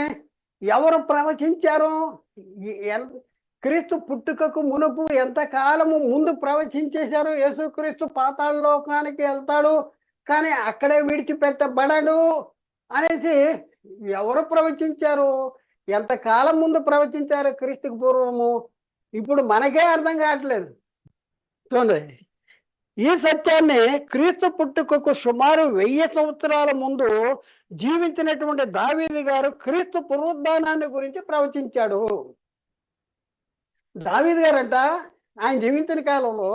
Speaker 1: ఎవరు ప్రవచించారు? క్రీస్తు పుట్టుకకు మునుపు ఎంతకాలము ముందు ప్రవచించేశారు. యేసుక్రీస్తు పాతాళ లోకానికి వెళ్తాడు, కానీ అక్కడే విడిచిపెట్టబడడు అనేసి ఎవరు ప్రవచించారు? ఎంతకాలం ముందు ప్రవచించారు క్రీస్తుకు పూర్వము? ఇప్పుడు మనకే అర్థం కావట్లేదు. చూడండి, ఈ సత్యాన్ని క్రీస్తు పుట్టుకకు సుమారు 1000 సంవత్సరాల ముందు జీవించినటువంటి దావీదు గారు క్రీస్తు పునరుద్ధానాన్ని గురించి ప్రవచించాడు. దావీదు గారంట ఆయన జీవించిన కాలంలో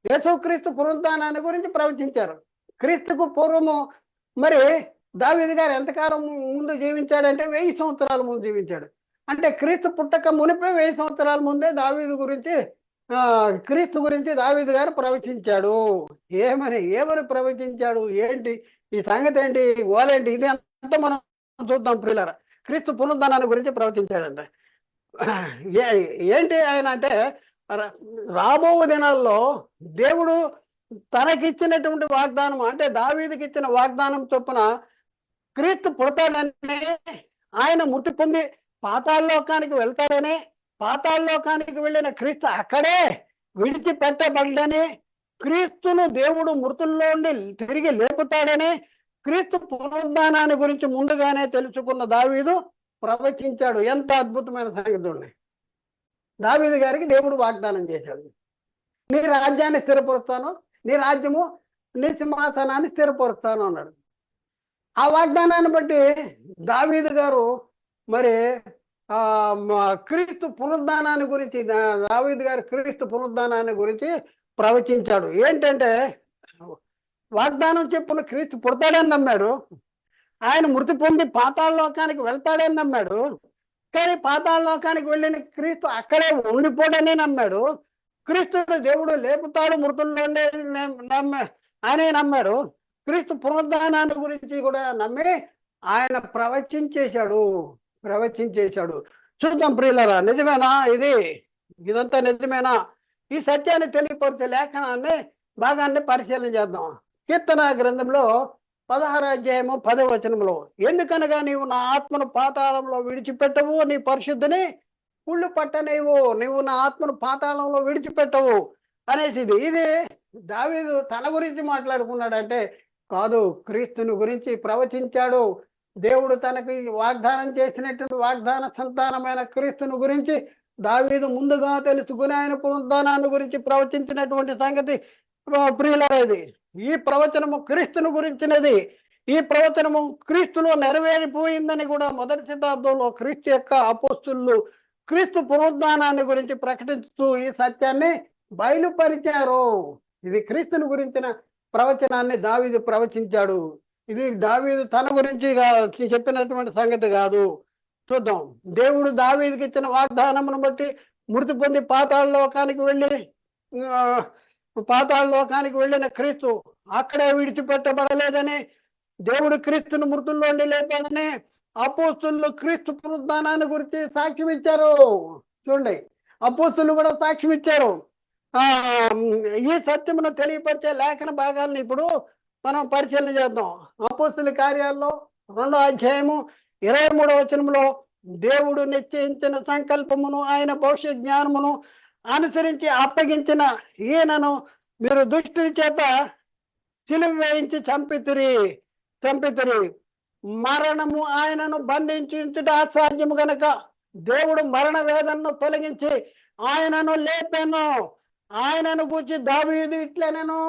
Speaker 1: యేసుక్రీస్తు పునరుద్ధానాన్ని గురించి ప్రవచించారు. క్రీస్తుకు పూర్వము మరి దావీదు గారు ఎంతకాలం ముందు జీవించాడంటే 1000 సంవత్సరాల ముందు జీవించాడు. అంటే క్రీస్తు పుట్టక మునిపే 1000 సంవత్సరాల ముందే క్రీస్తు గురించి దావీదు గారు ప్రవచించాడు. ఏమని ప్రవచించాడు? ఏంటి ఈ సంగతి? ఏంటి ఓలేంటి? ఇది అంతా మనం చూద్దాం ప్రియులారా. క్రీస్తు పునరుద్ధానాన్ని గురించి ప్రవచించాడంట. ఏంటి ఆయన అంటే, రాబో దినాల్లో దేవుడు తనకిచ్చినటువంటి వాగ్దానం, అంటే దావీదుకి ఇచ్చిన వాగ్దానం చొప్పున క్రీస్తు పుడతాడని, ఆయన మృతి పొంది పాతాళ లోకానికి వెళ్తాడని, పాతాళ లోకానికి వెళ్ళిన క్రీస్తు అక్కడే విడిచిపెట్టబడ్డని, క్రీస్తును దేవుడు మృతుల్లో ఉండి తిరిగి లేపుతాడని, క్రీస్తు పునరుద్ధానాన్ని గురించి ముందుగానే తెలుసుకున్న దావీదు ప్రవచించాడు. ఎంత అద్భుతమైన సంగతి! దావీదు గారికి దేవుడు వాగ్దానం చేశాడు, నీ రాజ్యాన్ని స్థిరపరుస్తాను, నీ రాజ్యము నీ సింహాసనాన్ని స్థిరపరుస్తాను అన్నాడు. ఆ వాగ్దానాన్ని బట్టి దావీదు గారు మరి క్రీస్తు పునరుద్ధానాన్ని గురించి, దావీదు గారు క్రీస్తు పునరుద్ధానాన్ని గురించి ప్రవచించాడు. ఏంటంటే, వాగ్దానం చెప్పున క్రీస్తు పుడతాడని నమ్మాడు, ఆయన మృతి పొంది పాతాళ లోకానికి వెళ్తాడని నమ్మాడు, కానీ పాతాళ లోకానికి వెళ్ళిన క్రీస్తు అక్కడే ఉండిపోడని నమ్మాడు. క్రీస్తుని దేవుడు లేపుతాడు మృతుల్లో అనే నమ్మాడు. క్రీస్తు పునరుద్ధానాన్ని గురించి కూడా నమ్మి ఆయన ప్రవచించేశాడు. చూద్దాం ప్రియులారా, నిజమేనా ఇదంతా నిజమేనా? ఈ సత్యాన్ని తెలియపరిచే లేఖనాన్ని భాగాన్ని పరిశీలన చేద్దాం. కీర్తన గ్రంథంలో 16వ అధ్యాయము 10వ వచనంలో, ఎందుకనగా నీవు నా ఆత్మను పాతాళంలో విడిచిపెట్టవు, నీ పరిశుద్ధిని కుళ్ళు పట్టనేవు, నీవు నా ఆత్మను పాతాళంలో విడిచిపెట్టవు అనేసి ఇది దావీదు తన గురించి మాట్లాడుకున్నాడంటే కాదు, క్రీస్తుని గురించి ప్రవచించాడు. దేవుడు తనకి వాగ్దానం చేసినటువంటి వాగ్దాన సంతానమైన క్రీస్తుని గురించి దావీదు ముందుగా తెలుసుకుని ఆయన పునరుద్ధానాన్ని గురించి ప్రవచించినటువంటి సంగతి ప్రియులారా. ఈ ప్రవచనము క్రీస్తుని గురించినది. ఈ ప్రవచనము క్రీస్తులో నెరవేరిపోయిందని కూడా మొదటి శతాబ్దంలో క్రీస్తు యొక్క అపోస్తులు క్రీస్తు పునరుద్ధానాన్ని గురించి ప్రకటిస్తూ ఈ సత్యాన్ని బయలుపరిచారు. ఇది క్రీస్తుని గురించిన ప్రవచనాన్ని దావీదు ప్రవచించాడు. ఇది దావీదు తన గురించి చెప్పినటువంటి సంగతి కాదు. చూద్దాం. దేవుడు దావీదుకి ఇచ్చిన వాగ్దానమును బట్టి మృతి పొంది పాతాళ లోకానికి వెళ్ళిన క్రీస్తు అక్కడే విడిచిపెట్టబడలేదని, దేవుడు క్రీస్తును మృతుల్లోండి లేపాడని అపోస్తులు క్రీస్తు పునరుద్ధానాన్ని గురించి సాక్ష్యం ఇచ్చారు. చూడండి, అపోస్తులు కూడా సాక్ష్యం ఇచ్చారు. ఈ సత్యమును తెలియపరిచే లేఖన భాగాలను ఇప్పుడు మనం పరిశీలన చేద్దాం. అపోస్తుల కార్యాల్లో 2వ అధ్యాయము 23వ వచనంలో దేవుడు నిశ్చయించిన సంకల్పమును ఆయన భవిష్యత్ జ్ఞానమును అనుసరించి అప్పగించిన ఈయనను మీరు దుష్టుని చేత సిలువ వేయించి చంపితిరి. మరణము ఆయనను బంధించుట అసాధ్యము గనక దేవుడు మరణ వేదనను తొలగించి ఆయనను లేపాను. ఆయనను గురించి దావీదు ఇట్లనేను.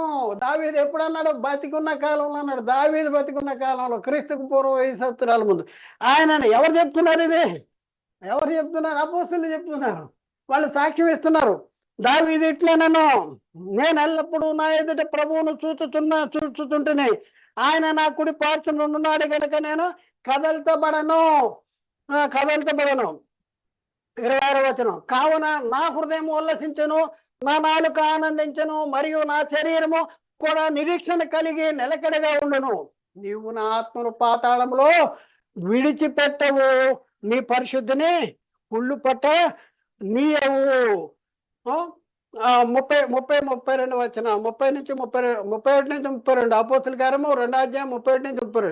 Speaker 1: దావీదు ఎప్పుడు అన్నాడు? బతికున్న కాలంలో అన్నాడు. దావీదు బతికున్న కాలంలో, క్రీస్తుకు పూర్వం 5 సంవత్సరాల ముందు. ఆయనను ఎవరు చెప్తున్నారు? ఇది ఎవరు చెప్తున్నారు? అపోస్తులు చెప్తున్నారు. వాళ్ళు సాక్ష్యం ఇస్తున్నారు. దావీదు ఇట్లనేను, నేను ఎల్లప్పుడూ నా ఎదుట ప్రభువును చూచుతుంటేనే ఆయన నా కుడి పార్శ్వన ఉన్నాడు కనుక నేను కదల్తబడను. 26వ వచనం, కావున నా హృదయం ఉల్లసించను, నా నాలుక ఆనందించను, మరియు నా శరీరము కూడా నిరీక్షణ కలిగి నిలకడగా ఉండును. నీవు నా ఆత్మను పాతాళంలో విడిచిపెట్టవు, నీ పరిశుద్ధిని కుళ్ళు పట్ట నీయవు. 32 వచనం, 31 నుంచి 32 అపోస్తుల కార్యము 2వ అధ్యాయం 31 నుంచి 32.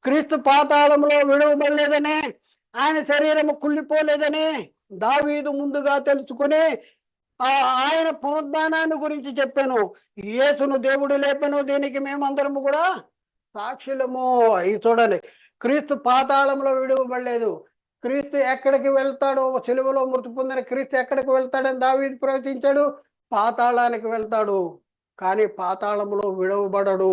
Speaker 1: క్రీస్తు పాతాళంలో విడవబడలేదని, ఆయన శరీరము కుళ్ళిపోలేదని దావీదు ముందుగా తెలుసుకుని ఆయన పునరుద్ధానాన్ని గురించి చెప్పాను. యేసును దేవుడు లేపాను, దీనికి మేమందరము కూడా సాక్షులము. ఇది చూడండి, క్రీస్తు పాతాళంలో విడవబడలేదు. క్రీస్తు ఎక్కడికి వెళ్తాడో, సిలువలో మృతి పొందిన క్రీస్తు ఎక్కడికి వెళ్తాడని దావీదు ప్రవచించాడు? పాతాళానికి వెళ్తాడు, కానీ పాతాళంలో విడవబడడు.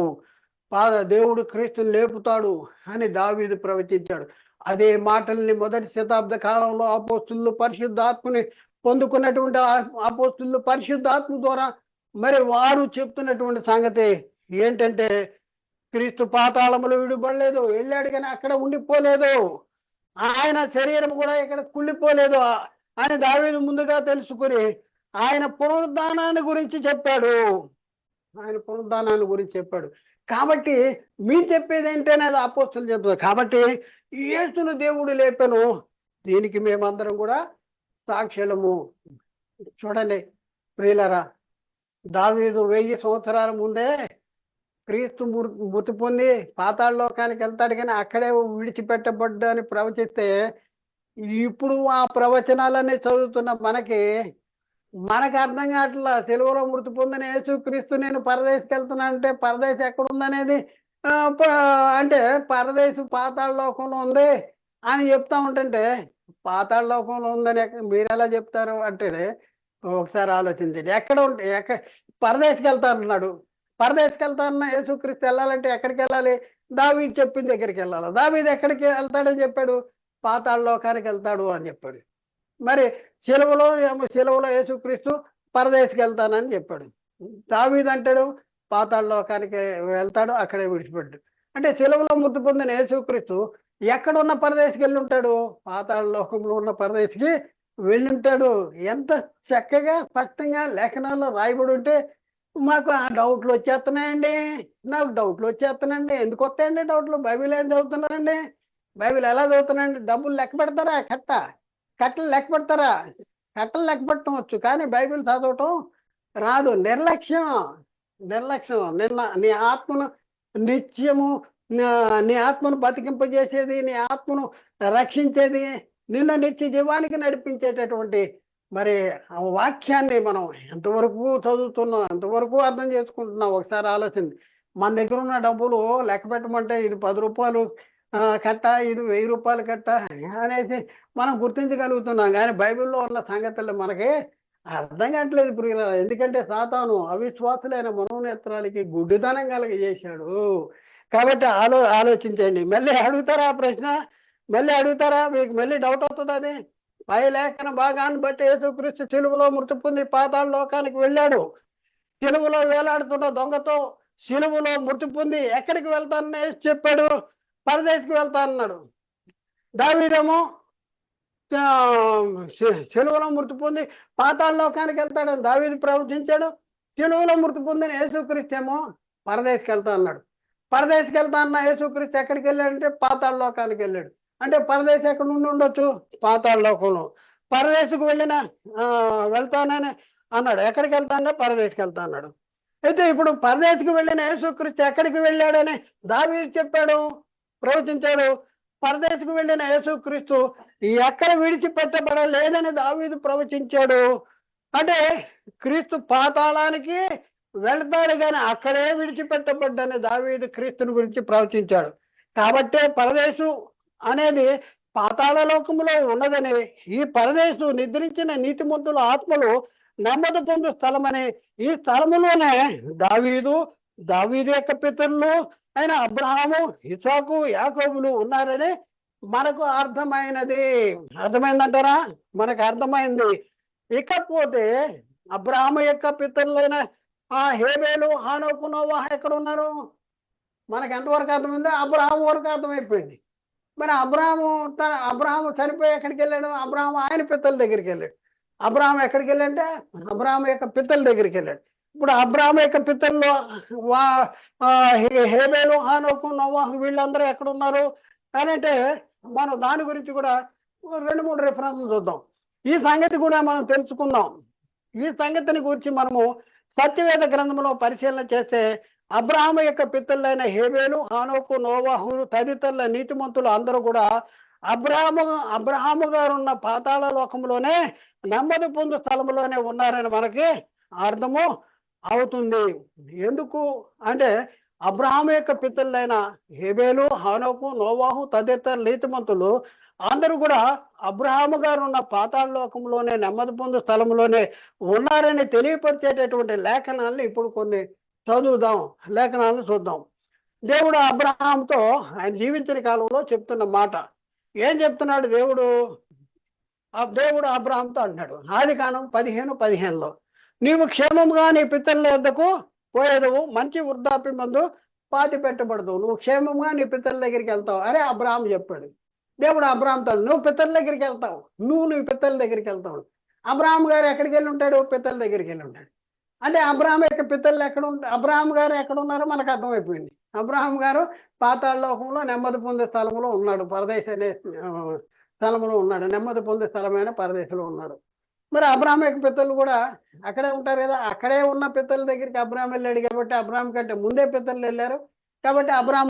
Speaker 1: దేవుడు క్రీస్తుని లేపుతాడు అని దావీదు ప్రవచించాడు. అదే మాటల్ని మొదటి శతాబ్ద కాలంలో అపోస్తులు పరిశుద్ధాత్మని పొందుకున్నటువంటి అపోస్తులు పరిశుద్ధాత్మ ద్వారా మరి వారు చెప్తున్నటువంటి సంగతి ఏంటంటే, క్రీస్తు పాతాళములో విడిపడలేదు, వెళ్ళాడు కానీ అక్కడ ఉండిపోలేదు, ఆయన శరీరం కూడా ఇక్కడ కుళ్ళిపోలేదు అని దావీదు ముందుగా తెలుసుకుని ఆయన పునరుద్ధానాన్ని గురించి చెప్పాడు. కాబట్టి మీరు చెప్పేది ఏంటనేది అపోస్తులు చెప్తారు. కాబట్టి యేసును దేవుడు లేపను, దీనికి మేమందరం కూడా సాక్షులము. చూడండి ప్రియులరా, దావీదు 1000 సంవత్సరాల ముందే క్రీస్తు మృతి పొంది పాతాళ లోకానికి వెళ్తాడు కానీ అక్కడే విడిచిపెట్టబడ్డని ప్రవచిస్తే, ఇప్పుడు ఆ ప్రవచనాలన్నీ చదువుతున్న మనకి అర్థం కావట్లా. సెలవులో మృతి పొందిన యేసు క్రీస్తు నేను పరదేశకి వెళ్తున్నా అంటే పరదేశం ఎక్కడుందనేది అంటే పరదేశం పాతాళ లోకంలో ఉంది అని చెప్తా ఉంటుంటే, పాతాళ లోకంలో ఉందని మీరు ఎలా చెప్తారు అంటే ఒకసారి ఆలోచించండి. పరదేశకి వెళ్తానన్నాడు. పరదేశకి వెళ్తానన్న యేసుక్రీస్తు వెళ్ళాలంటే ఎక్కడికి వెళ్ళాలి? దావీదు చెప్పిన దగ్గరికి వెళ్ళాలి. దావీదు ఎక్కడికి వెళ్తాడని చెప్పాడు? పాతాళ లోకానికి వెళ్తాడు అని చెప్పాడు. మరి సెలవులో యేసుక్రీస్తు పరదేశకి వెళ్తానని చెప్పాడు. దావీదు అంటాడు పాతాళ లోకానికి వెళ్తాడు, అక్కడే విడిచిపెట్టాడు. అంటే సెలవులో మృతి పొందిన యేసుక్రీస్తు ఎక్కడున్న పరదేశకి వెళ్ళి ఉంటాడు? పాతాళ లోకంలో ఉన్న పరదేశకి వెళ్ళి ఉంటాడు. ఎంత చక్కగా స్పష్టంగా లేఖనాల్లో రాయబడి ఉంటే మాకు ఆ డౌట్లు వచ్చేస్తున్నాయండి. నాకు డౌట్లు వచ్చేస్తున్నాయండి. ఎందుకు వస్తాయండి డౌట్లు? బైబిల్ ఏం చదువుతున్నారండి? బైబిల్ ఎలా చదువుతున్నారండి? డబ్బులు లెక్క పెడతారా? కట్టలు లెక్క పెడతారా? కట్టలు లెక్క పెట్టడం వచ్చు, కానీ బైబిల్ చదవటం రాదు. నిర్లక్ష్యం. నిన్న నీ ఆత్మను నిత్యము, నీ ఆత్మను బతికింపజేసేది, నీ ఆత్మను రక్షించేది, నిన్న నిత్య జీవానికి నడిపించేటటువంటి మరి ఆ వాక్యాన్ని మనం ఎంతవరకు చదువుతున్నాం, ఎంతవరకు అర్థం చేసుకుంటున్నాం ఒకసారి ఆలోచించి. మన దగ్గర ఉన్న డబ్బులు లెక్క పెట్టమంటే ఇది 10 రూపాయలు కట్ట, ఇది 1000 రూపాయలు కట్ట అనేసి మనం గుర్తించగలుగుతున్నాం, కానీ బైబిల్లో ఉన్న సంగతులు మనకి అర్థం కావట్లేదు ప్రియుల. ఎందుకంటే సాతాను అవిశ్వాసులైన మనోనేత్రాలకి గుడ్డితనం కలిగజేశాడు. కాబట్టి ఆలోచించండి. మళ్ళీ అడుగుతారా ఆ ప్రశ్న? మళ్ళీ అడుగుతారా? మీకు మళ్ళీ డౌట్ అవుతుంది అది. పై లేఖన భాగాన్ని బట్టి యేసుక్రీస్తు సిలువలో మృతి పొంది పాతాళ లోకానికి వెళ్ళాడు. సిలువలో వేలాడుతున్న దొంగతో సిలువలో మృతి పొంది ఎక్కడికి వెళ్తానని చెప్పాడు? పరదేశికి వెళ్తానన్నాడు. దావీదేమో సిలువలో మృతి పొంది పాతాళ లోకానికి వెళ్తాడని దావీదు ప్రవచించాడు. సిలువలో మృతి పొందిన యేసుక్రీస్తు ఏమో పరదేశికి వెళ్తా అన్నాడు. పరదేశికి వెళ్తా అన్న యేసుక్రీస్తు ఎక్కడికి వెళ్ళాడంటే పాతాళ లోకానికి వెళ్ళాడు. అంటే పరదేశం ఎక్కడ నుండి ఉండొచ్చు? పాతాళ లోకంలో. పరదేశకు వెళ్ళిన వెళ్తానని అన్నాడు. ఎక్కడికి వెళ్తానో పరదేశికి వెళ్తా అన్నాడు. అయితే ఇప్పుడు పరదేశకు వెళ్ళిన యేసుక్రీస్తు ఎక్కడికి వెళ్ళాడని దావీదు చెప్పాడు, ప్రవచించాడు. పరదేశకు వెళ్ళిన యేసుక్రీస్తు ఎక్కడ విడిచిపెట్టబడలేదని దావీదు ప్రవచించాడు. అంటే క్రీస్తు పాతాళానికి వెళ్తాడు కానీ అక్కడే విడిచిపెట్టబడ్డని దావీదు క్రీస్తుని గురించి ప్రవచించాడు. కాబట్టే పరదేశం అనేది పాతాళ లోకంలో ఉన్నదని, ఈ పరదేశం నిద్రించిన నీతిమంతుల ఆత్మలు నెమ్మది పొందు స్థలమని, ఈ స్థలములోనే దావీదు యొక్క పితరులు అయిన అబ్రహాము, ఇసాకు, యాకోబులు ఉన్నారని మనకు అర్థమైనది. అర్థమైందంటారా? మనకు అర్థమైంది. ఇకపోతే అబ్రహాము యొక్క పితరులైన హేబేలు, హానోకు, నోవాహు ఎక్కడ ఉన్నారు? మనకు ఎంతవరకు అర్థమైందో అబ్రహాము వరకు అర్థమైపోయింది. మరి అబ్రహాము చనిపోయి ఎక్కడికి వెళ్ళాడు? అబ్రహాము ఆయన పితల దగ్గరికి వెళ్ళాడు. అబ్రహాము ఎక్కడికి వెళ్ళాడంటే అబ్రహాము యొక్క పితల దగ్గరికి వెళ్ళాడు. ఇప్పుడు అబ్రహాము యొక్క పితల్లో హేబేలు, హానోకు, నోవాహు వీళ్ళందరూ ఎక్కడ ఉన్నారు అని అంటే మనం దాని గురించి కూడా 2-3 రిఫరెన్స్లు చూద్దాం. ఈ సంగతి కూడా మనం తెలుసుకుందాం. ఈ సంగతిని గురించి మనము సత్యవేద గ్రంథంలో పరిశీలన చేస్తే అబ్రహాము యొక్క పితరులైన హేబేలు, హానోకు, నోవాహు తదితరుల నీతిమంతులు అందరూ కూడా అబ్రహాము గారు ఉన్న పాతాళ లోకంలోనే నెమ్మది పొందు స్థలంలోనే ఉన్నారని మనకి అర్థము అవుతుంది. ఎందుకు అంటే అబ్రహాము యొక్క పితరులైన హేబేలు, హానోకు, నోవాహు తదితర నీతిమంతులు అందరూ కూడా అబ్రహాము గారు ఉన్న పాతాళ లోకంలోనే నెమ్మది పొందు స్థలంలోనే ఉన్నారని తెలియపరిచేటటువంటి లేఖనాలను ఇప్పుడు కొన్ని చదువుదాం. లేఖనాలను చూద్దాం. దేవుడు అబ్రహాంతో ఆయన జీవించిన కాలంలో చెప్తున్న మాట ఏం చెప్తున్నాడు? దేవుడు అబ్రహాంతో అంటున్నాడు, ఆదికాండం 15:15లో, నీవు క్షేమంగా నీ పితరుల వద్దకు పోయేదవు, మంచి వృద్ధాప్యం మందు పాతి పెట్టబడదు, నువ్వు క్షేమంగా నీ పితరుల దగ్గరికి వెళ్తావు అరే అబ్రహాం చెప్పాడు. దేవుడు అబ్రహాంతో నువ్వు పితరుల దగ్గరికి వెళ్తావు, నీ పితరుల దగ్గరికి వెళ్తావు. అబ్రహాం గారు ఎక్కడికి వెళ్ళి ఉంటాడు? పితరుల దగ్గరికి వెళ్ళి ఉంటాడు. అంటే అబ్రహాం యొక్క పితరులు ఎక్కడ ఉంటారు? అబ్రహాం గారు ఎక్కడ ఉన్నారో మనకు అర్థమైపోయింది. అబ్రహాం గారు పాతాళ లోకంలో నెమ్మది పొందే స్థలంలో ఉన్నాడు, పరదేశ స్థలంలో ఉన్నాడు. నెమ్మది పొందే స్థలమైన పరదేశంలో ఉన్నాడు. మరి అబ్రహాం యొక్క పితరులు కూడా అక్కడే ఉంటారు కదా. అక్కడే ఉన్న పితరుల దగ్గరికి అబ్రహాం వెళ్ళాడు కాబట్టి అబ్రహాం కంటే ముందే పితరులు వెళ్ళారు కాబట్టి అబ్రహాం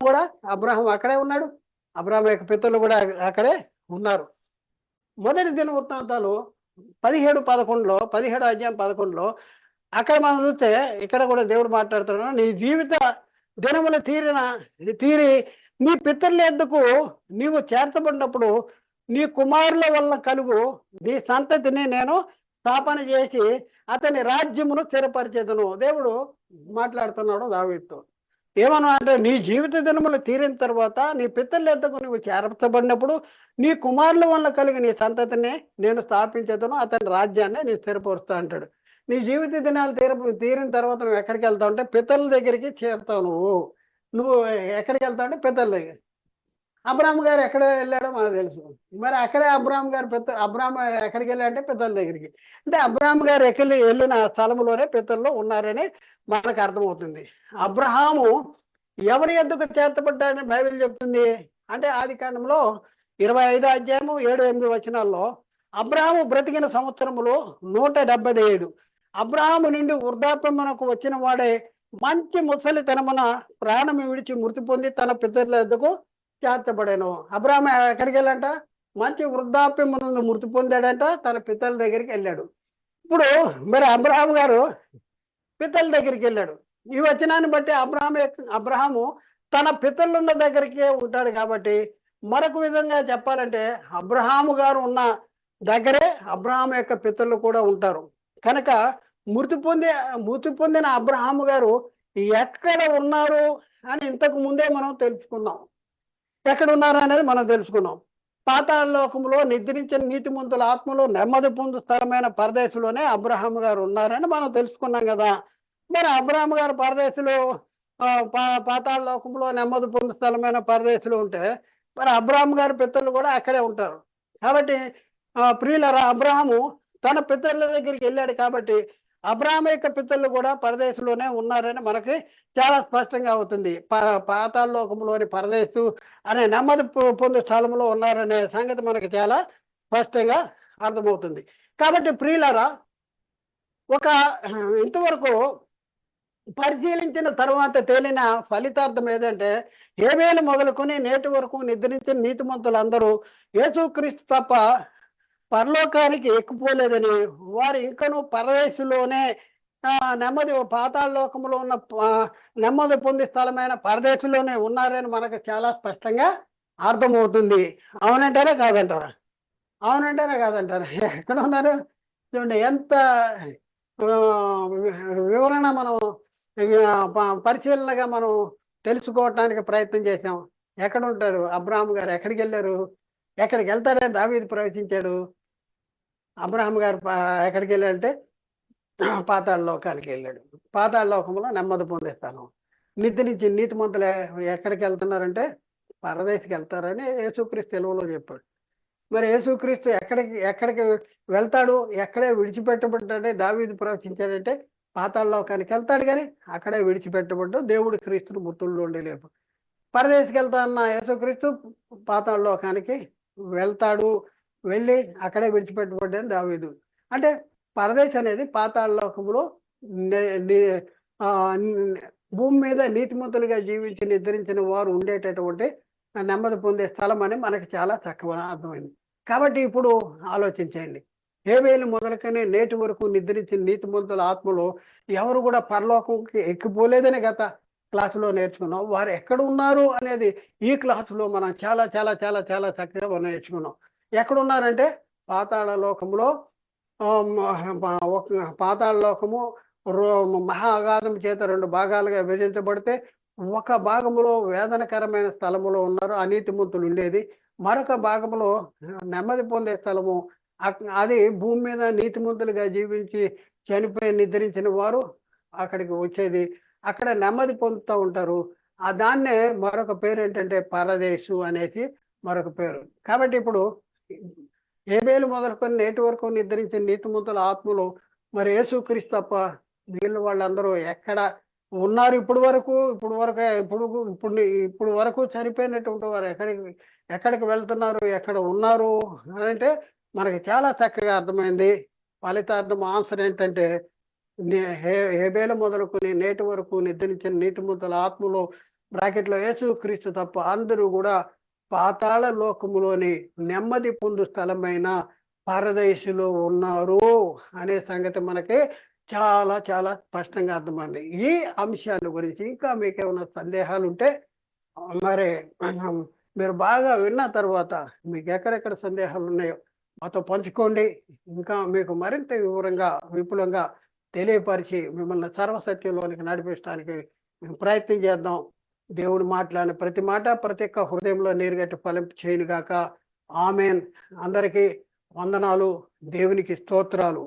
Speaker 1: అక్కడే ఉన్నాడు. అబ్రహాం యొక్క పితరులు కూడా అక్కడే ఉన్నారు. మొదటి దినవృత్తాంతాలు 17:11లో అక్కడ మనం చూస్తే ఇక్కడ కూడా దేవుడు మాట్లాడుతున్నాడు, నీ జీవిత దినములు తీరి నీ పితరుల యొద్దకు నీవు చేర్చబడినప్పుడు నీ కుమారుల వల్ల కలుగు నీ సంతతిని నేను స్థాపన చేసి అతని రాజ్యమును స్థిరపరిచేదను. దేవుడు మాట్లాడుతున్నాడు దావీదుతో. ఏమన్నా అంటే నీ జీవిత దినములు తీరిన తర్వాత నీ పితరుల యొద్దకు నువ్వు చేర్చబడినప్పుడు నీ కుమారుల వల్ల కలిగి నీ సంతతిని నేను స్థాపించేదను, అతని రాజ్యాన్ని నేను స్థిరపరుస్తా అంటాడు. నీ జీవిత దినాలు తీరిన తర్వాత నువ్వు ఎక్కడికి వెళ్తావు అంటే పితరుల దగ్గరికి చేరుతావు. నువ్వు ఎక్కడికి వెళ్తావు అంటే పితరుల దగ్గర. అబ్రహాం గారు ఎక్కడ వెళ్ళాడో మనకు తెలుసు. మరి అక్కడే అబ్రహాం ఎక్కడికి వెళ్ళాడంటే పితరుల దగ్గరికి. అంటే అబ్రహాం గారు వెళ్ళిన స్థలంలోనే పితరులు ఉన్నారని మనకు అర్థమవుతుంది. అబ్రహాము ఎవరి యొద్దకు చేర్చబడ్డాడని బైబిల్ చెప్తుంది అంటే ఆదికాండంలో 25:7-8 వచనాల్లో అబ్రహాము బ్రతికిన సంవత్సరములు 177. అబ్రహాము నుండి వృద్ధాప్యమునకు వచ్చిన వాడే మంచి ముసలితనమున ప్రాణము విడిచి మృతి పొంది తన పితరుల యొద్దకు చేర్చబడాను. అబ్రహాం ఎక్కడికి వెళ్ళాడంట? మంచి వృద్ధాప్యం ముందు మృతి పొందాడంట, తన పితరుల దగ్గరికి వెళ్ళాడు. ఇప్పుడు మరి అబ్రహాం గారు పితరుల దగ్గరికి వెళ్ళాడు. ఈ వచనాన్ని బట్టి అబ్రహాము తన పితరులున్న దగ్గరికే ఉంటాడు కాబట్టి మరొక విధంగా చెప్పాలంటే అబ్రహాము గారు ఉన్న దగ్గరే అబ్రహాం యొక్క పితరులు కూడా ఉంటారు. కనుక మృతి పొందిన అబ్రహాము గారు ఎక్కడ ఉన్నారు అని ఇంతకు ముందే మనం తెలుసుకున్నాం. ఎక్కడున్నారు అనేది మనం తెలుసుకున్నాం. పాతాళ లోకంలో నిద్రించిన నీతిమంతుల ఆత్మలో నెమ్మది పొందు స్థలమైన పరదేశంలోనే అబ్రహాం గారు ఉన్నారని మనం తెలుసుకున్నాం కదా. మరి అబ్రహాం గారు పరదేశంలో పాతాళ లోకంలో నెమ్మది పొందు స్థలమైన పరదేశంలో ఉంటే మరి అబ్రహాం గారి పితరులు కూడా అక్కడే ఉంటారు. కాబట్టి ప్రియులరా, అబ్రహాము తన పితరుల దగ్గరికి వెళ్ళాడు కాబట్టి అబ్రహాం యొక్క పితరులు కూడా పరదేశంలోనే ఉన్నారని మనకి చాలా స్పష్టంగా అవుతుంది. పాతాళ లోకంలోని పరదేశు అనే నెమ్మది పొందే స్థలంలో ఉన్నారనే సంగతి మనకి చాలా స్పష్టంగా అర్థమవుతుంది. కాబట్టి ప్రియులరా, ఒక ఇంతవరకు పరిశీలించిన తర్వాత తేలిన ఫలితార్థం ఏదంటే, హేబేలు మొదలుకొని నేటి వరకు నిద్రించిన నీతిమంతులందరూ యేసుక్రీస్తు తప్ప పరలోకానికి ఎక్కిపోలేదని, వారు ఇంకనూ పరదేశంలోనే నెమ్మది పాతాళ లోకంలో ఉన్న నెమ్మది పొందే స్థలమైన పరదేశంలోనే ఉన్నారని మనకు చాలా స్పష్టంగా అర్థమవుతుంది. అవునంటారా కాదంటారా? అవునంటారా కాదంటారా? ఎక్కడ ఉన్నారు చూడండి, ఎంత వివరణ మనం పరిశీలనగా మనం తెలుసుకోవటానికి ప్రయత్నం చేశాం. ఎక్కడ ఉంటారు అబ్రహాం గారు? ఎక్కడికి వెళ్ళారు? ఎక్కడికి వెళ్తారని దావీదు ప్రవచించాడు. అబ్రహాం గారు ఎక్కడికి వెళ్ళాడంటే పాతాళ లోకానికి వెళ్ళాడు. పాతాళ లోకంలో నెమ్మది పొందేస్తాను. నిద్రించి నీతిమంతులు ఎక్కడికి వెళ్తున్నారంటే పరదేశికి వెళ్తారని యేసుక్రీస్తు తెలుగులో చెప్పాడు. మరి యేసుక్రీస్తు ఎక్కడికి వెళ్తాడు, ఎక్కడే విడిచిపెట్టబడ్డాడే దావీదు ప్రవచించాడంటే పాతాళ లోకానికి వెళ్తాడు, కానీ అక్కడే విడిచిపెట్టబడ్డు దేవుడు క్రీస్తుని మృతుల్లో ఉండి లేపు. పరదేశికి వెళ్తా అన్న యేసుక్రీస్తు పాతాళ లోకానికి వెళ్తాడు, వెళ్ళి అక్కడే విడిచిపెట్టబడ్డాను దావీదు. అంటే పరదేశ్ అనేది పాతాళ లోకంలో భూమి మీద నీతిమంతులుగా జీవించి నిద్రించిన వారు ఉండేటటువంటి నెమ్మది పొందే స్థలం అని మనకి చాలా చక్కగా అర్థమైంది. కాబట్టి ఇప్పుడు ఆలోచించండి, హేబేలు మొదలుకనే నేటి వరకు నిద్రించిన నీతిమంతుల ఆత్మలో ఎవరు కూడా పరలోకంకి ఎక్కిపోలేదని గత క్లాసులో నేర్చుకున్నాం. వారు ఎక్కడ ఉన్నారు అనేది ఈ క్లాసులో మనం చాలా చాలా చాలా చాలా చక్కగా నేర్చుకున్నాం. ఎక్కడున్నారంటే పాతాళ లోకంలో, పాతాళ లోకము మహా అగాధం చేత 2 భాగాలుగా విభజించబడితే ఒక భాగంలో వేదనకరమైన స్థలములో ఉన్నారు అనీతిమంతులు ఉండేది, మరొక భాగంలో నెమ్మది పొందే స్థలము, అది భూమి మీద నీతిమంతులుగా జీవించి చనిపోయి నిద్రించిన వారు అక్కడికి వచ్చేది, అక్కడ నెమ్మది పొందుతూ ఉంటారు. దాన్నే మరొక పేరు ఏంటంటే పరదేశు అనేసి మరొక పేరు. కాబట్టి ఇప్పుడు హేబేలు మొదలుకొని నేటి వరకు నిద్రించిన నీతిమంతుల ఆత్మలో మరి యేసుక్రీస్తు తప్ప వీళ్ళు వాళ్ళందరూ ఎక్కడ ఉన్నారు? ఇప్పుడు వరకు చనిపోయినటువంటి వారు ఎక్కడికి వెళ్తున్నారు, ఎక్కడ ఉన్నారు అని అంటే మనకి చాలా చక్కగా అర్థమైంది. ఫలితార్థం ఆన్సర్ ఏంటంటే, హేబేలు మొదలుకొని నేటి వరకు నిద్రించిన నీతిమంతుల ఆత్మలో బ్రాకెట్లో యేసుక్రీస్తు తప్ప అందరూ కూడా పాతాళ లోకములోని నెమ్మది పొందు స్థలమైన పరదేశులో ఉన్నారు అనే సంగతి మనకి చాలా చాలా స్పష్టంగా అర్థమైంది. ఈ అంశాల గురించి ఇంకా మీకు ఏమైనా సందేహాలు ఉంటే మరి మీరు బాగా విన్న తర్వాత మీకు ఎక్కడెక్కడ సందేహాలు ఉన్నాయో మాతో పంచుకోండి. ఇంకా మీకు మరింత వివరంగా విపులంగా తెలియపరిచి మిమ్మల్ని సర్వసత్యంలోనికి నడిపించడానికి మేము ప్రయత్నం చేద్దాం. దేవుడు మాట్లాడిన ప్రతి మాట ప్రతి ఒక్క హృదయంలో నీరుగట్టి ఫలింపు చేయనుగాక. ఆమెన్. అందరికీ వందనాలు. దేవునికి స్తోత్రాలు.